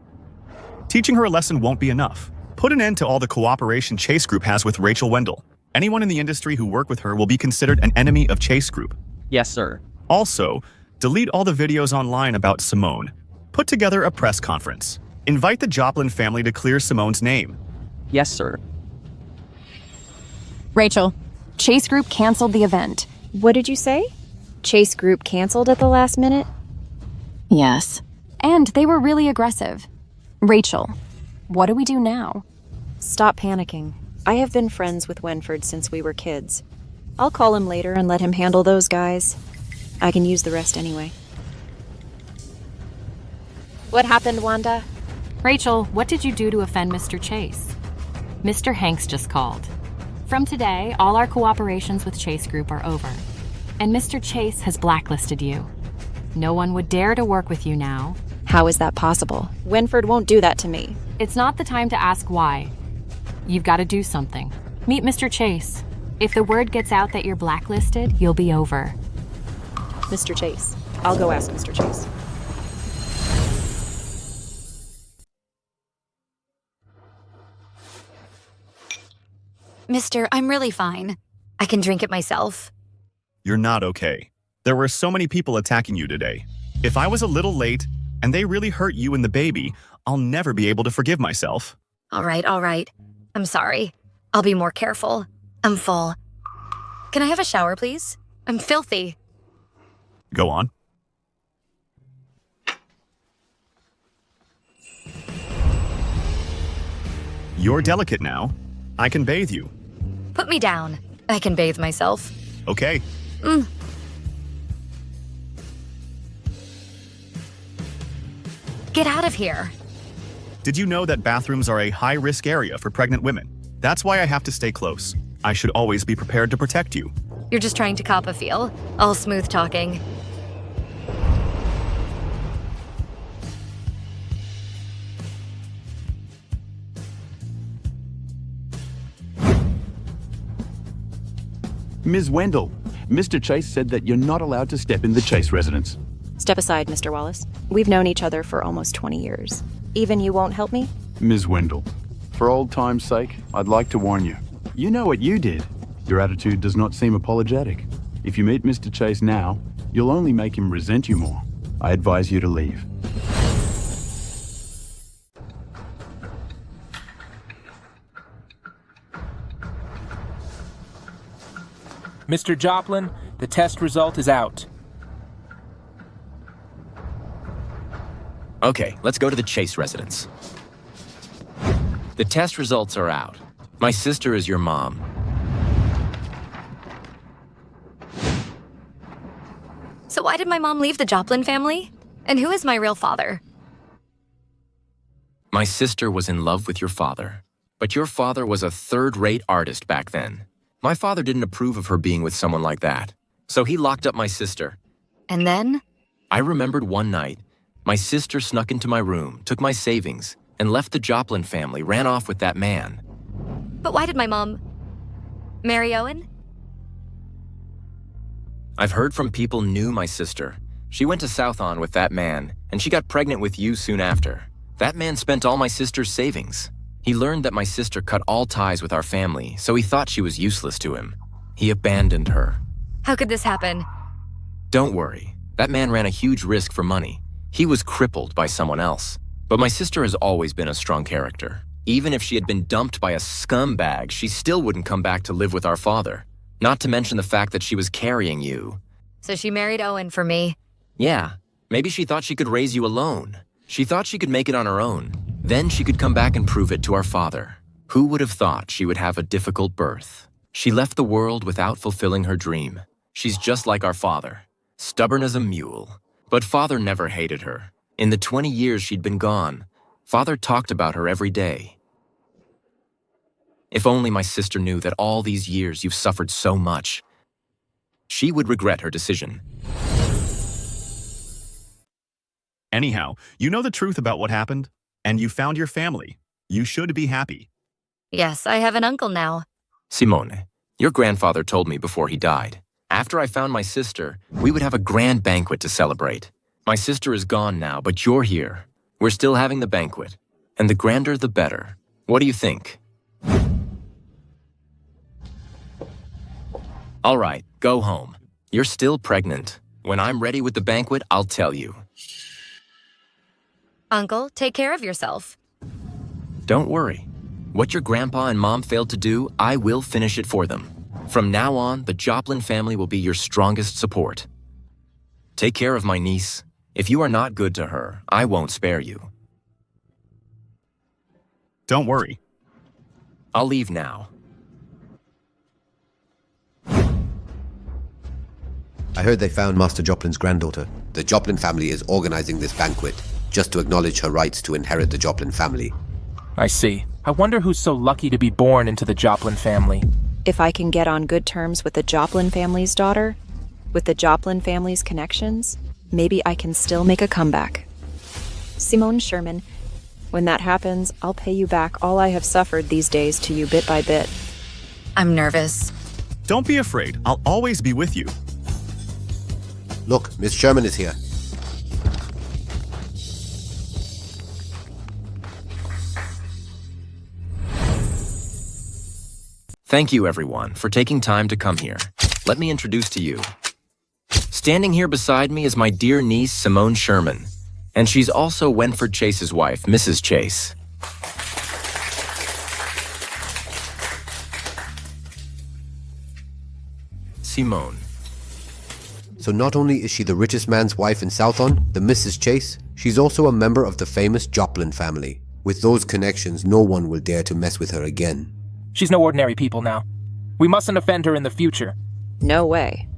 Speaker 4: Teaching her a lesson won't be enough. Put an end to all the cooperation Chase Group has with Rachel Wendell. Anyone in the industry who work with her will be considered an enemy of Chase Group.
Speaker 6: Yes, sir.
Speaker 4: Also, delete all the videos online about Simone. Put together a press conference. Invite the Joplain family to clear Simone's name.
Speaker 6: Yes, sir.
Speaker 22: Rachel, Chase Group canceled the event.
Speaker 10: What did you say? Chase Group canceled at the last minute?
Speaker 22: Yes. And they were really aggressive. Rachel, what do we do now?
Speaker 10: Stop panicking. I have been friends with Winfred since we were kids. I'll call him later and let him handle those guys. I can use the rest anyway. What happened, Wanda?
Speaker 19: Rachel, what did you do to offend Mr. Chase? Mr. Hanks just called. From today, all our cooperations with Chase Group are over. And Mr. Chase has blacklisted you. No one would dare to work with you now.
Speaker 10: How is that possible? Winfred won't do that to me.
Speaker 19: It's not the time to ask why. You've got to do something. Meet Mr. Chase. If the word gets out that you're blacklisted, you'll be over.
Speaker 10: Mr. Chase. I'll go ask Mr. Chase.
Speaker 2: Mister, I'm really fine. I can drink it myself.
Speaker 4: You're not okay. There were so many people attacking you today. If I was a little late and they really hurt you and the baby, I'll never be able to forgive myself.
Speaker 2: All right. I'm sorry. I'll be more careful. I'm full. Can I have a shower, please? I'm filthy.
Speaker 4: Go on. You're delicate now. I can bathe you.
Speaker 2: Put me down. I can bathe myself.
Speaker 4: Okay.
Speaker 2: Get out of here.
Speaker 4: Did you know that bathrooms are a high-risk area for pregnant women? That's why I have to stay close. I should always be prepared to protect you.
Speaker 2: You're just trying to cop a feel. All smooth talking.
Speaker 24: Ms. Wendell, Mr. Chase said that you're not allowed to step in the Chase residence.
Speaker 10: Step aside, Mr. Wallace. We've known each other for almost 20 years. Even you won't help me?
Speaker 24: Ms. Wendell, for old time's sake, I'd like to warn you. You know what you did. Your attitude does not seem apologetic. If you meet Mr. Chase now, you'll only make him resent you more. I advise you to leave.
Speaker 12: Mr. Joplain, the test result is out.
Speaker 16: Okay, let's go to the Chase residence. The test results are out. My sister is your mom.
Speaker 2: So why did my mom leave the Joplain family? And who is my real father?
Speaker 16: My sister was in love with your father, but your father was a third-rate artist back then. My father didn't approve of her being with someone like that, so he locked up my sister.
Speaker 2: And then?
Speaker 16: I remembered one night, my sister snuck into my room, took my savings, and left the Joplain family, ran off with that man.
Speaker 2: But why did my mom marry Owen?
Speaker 16: I've heard from people knew my sister. She went to Southon with that man, and she got pregnant with you soon after. That man spent all my sister's savings. He learned that my sister cut all ties with our family, so he thought she was useless to him. He abandoned her.
Speaker 2: How could this happen?
Speaker 16: Don't worry. That man ran a huge risk for money. He was crippled by someone else. But my sister has always been a strong character. Even if she had been dumped by a scumbag, she still wouldn't come back to live with our father. Not to mention the fact that she was carrying you.
Speaker 2: So she married Owen for me.
Speaker 16: Yeah, maybe she thought she could raise you alone. She thought she could make it on her own. Then she could come back and prove it to our father. Who would have thought she would have a difficult birth? She left the world without fulfilling her dream. She's just like our father, stubborn as a mule. But father never hated her. In the 20 years she'd been gone, father talked about her every day. If only my sister knew that all these years you've suffered so much. She would regret her decision.
Speaker 4: Anyhow, you know the truth about what happened, and you found your family. You should be happy.
Speaker 2: Yes, I have an uncle now.
Speaker 16: Simone, your grandfather told me before he died. After I found my sister, we would have a grand banquet to celebrate. My sister is gone now, but you're here. We're still having the banquet. And the grander, the better. What do you think? All right, go home. You're still pregnant. When I'm ready with the banquet, I'll tell you.
Speaker 2: Uncle, take care of yourself.
Speaker 16: Don't worry. What your grandpa and mom failed to do, I will finish it for them. From now on, the Joplain family will be your strongest support. Take care of my niece. If you are not good to her, I won't spare you.
Speaker 4: Don't worry.
Speaker 16: I'll leave now.
Speaker 7: I heard they found Master Joplain's granddaughter. The Joplain family is organizing this banquet just to acknowledge her rights to inherit the Joplain family.
Speaker 12: I see. I wonder who's so lucky to be born into the Joplain family.
Speaker 21: If I can get on good terms with the Joplain family's daughter, with the Joplain family's connections, maybe I can still make a comeback. Simone Sherman, when that happens, I'll pay you back all I have suffered these days to you bit by bit.
Speaker 2: I'm nervous.
Speaker 4: Don't be afraid. I'll always be with you.
Speaker 7: Look, Miss Sherman is here.
Speaker 16: Thank you, everyone, for taking time to come here. Let me introduce to you. Standing here beside me is my dear niece, Simone Sherman, and she's also Winfred Chase's wife, Mrs. Chase. Simone.
Speaker 7: So not only is she the richest man's wife in Southon, the Mrs. Chase, she's also a member of the famous Joplain family. With those connections, no one will dare to mess with her again.
Speaker 12: She's no ordinary people now. We mustn't offend her in the future.
Speaker 21: No way.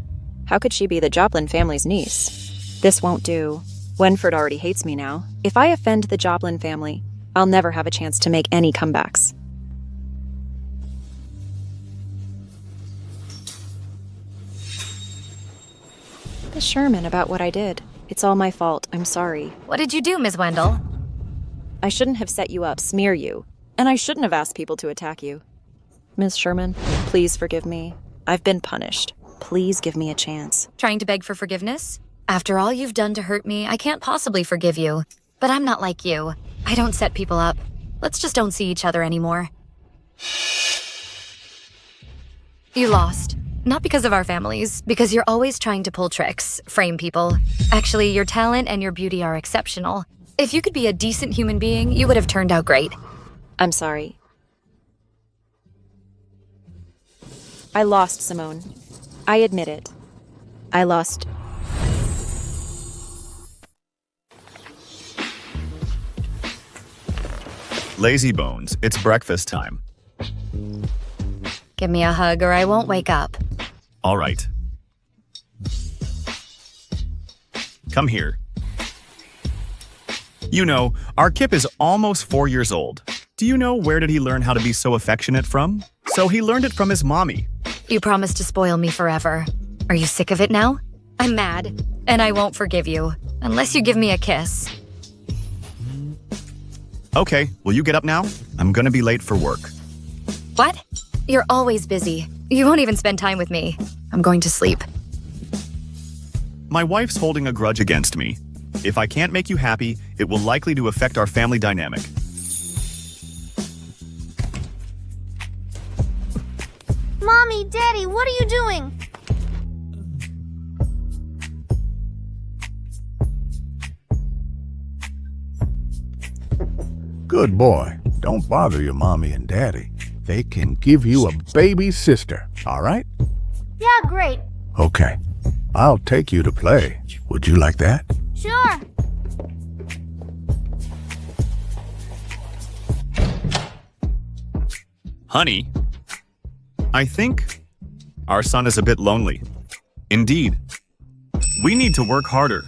Speaker 21: How could she be the Joplain family's niece? This won't do. Winfred already hates me now. If I offend the Joplain family, I'll never have a chance to make any comebacks. The Sherman about what I did. It's all my fault. I'm sorry.
Speaker 2: What did you do, Ms. Wendell?
Speaker 21: I shouldn't have set you up, smear you. And I shouldn't have asked people to attack you. Ms. Sherman, please forgive me. I've been punished. Please give me a chance.
Speaker 2: Trying to beg for forgiveness? After all you've done to hurt me, I can't possibly forgive you. But I'm not like you. I don't set people up. Let's just don't see each other anymore. You lost. Not because of our families, because you're always trying to pull tricks, frame people. Actually, your talent and your beauty are exceptional. If you could be a decent human being, you would have turned out great.
Speaker 21: I'm sorry. I lost, Simone. I admit it. I lost.
Speaker 4: Lazy bones, it's breakfast time.
Speaker 2: Give me a hug or I won't wake up.
Speaker 4: All right. Come here. You know, our Kip is almost 4 years old. Do you know where did he learn how to be so affectionate from? So he learned it from his mommy.
Speaker 2: You promised to spoil me forever. Are you sick of it now? I'm mad, and I won't forgive you, unless you give me a kiss.
Speaker 4: Okay, will you get up now? I'm gonna be late for work.
Speaker 2: What? You're always busy. You won't even spend time with me. I'm going to sleep.
Speaker 4: My wife's holding a grudge against me. If I can't make you happy, it will likely to affect our family dynamic.
Speaker 9: Mommy, Daddy, what are you doing?
Speaker 3: Good boy. Don't bother your mommy and daddy. They can give you a baby sister, all right?
Speaker 9: Yeah, great.
Speaker 3: Okay. I'll take you to play. Would you like that?
Speaker 9: Sure.
Speaker 4: Honey, I think our son is a bit lonely. Indeed, we need to work harder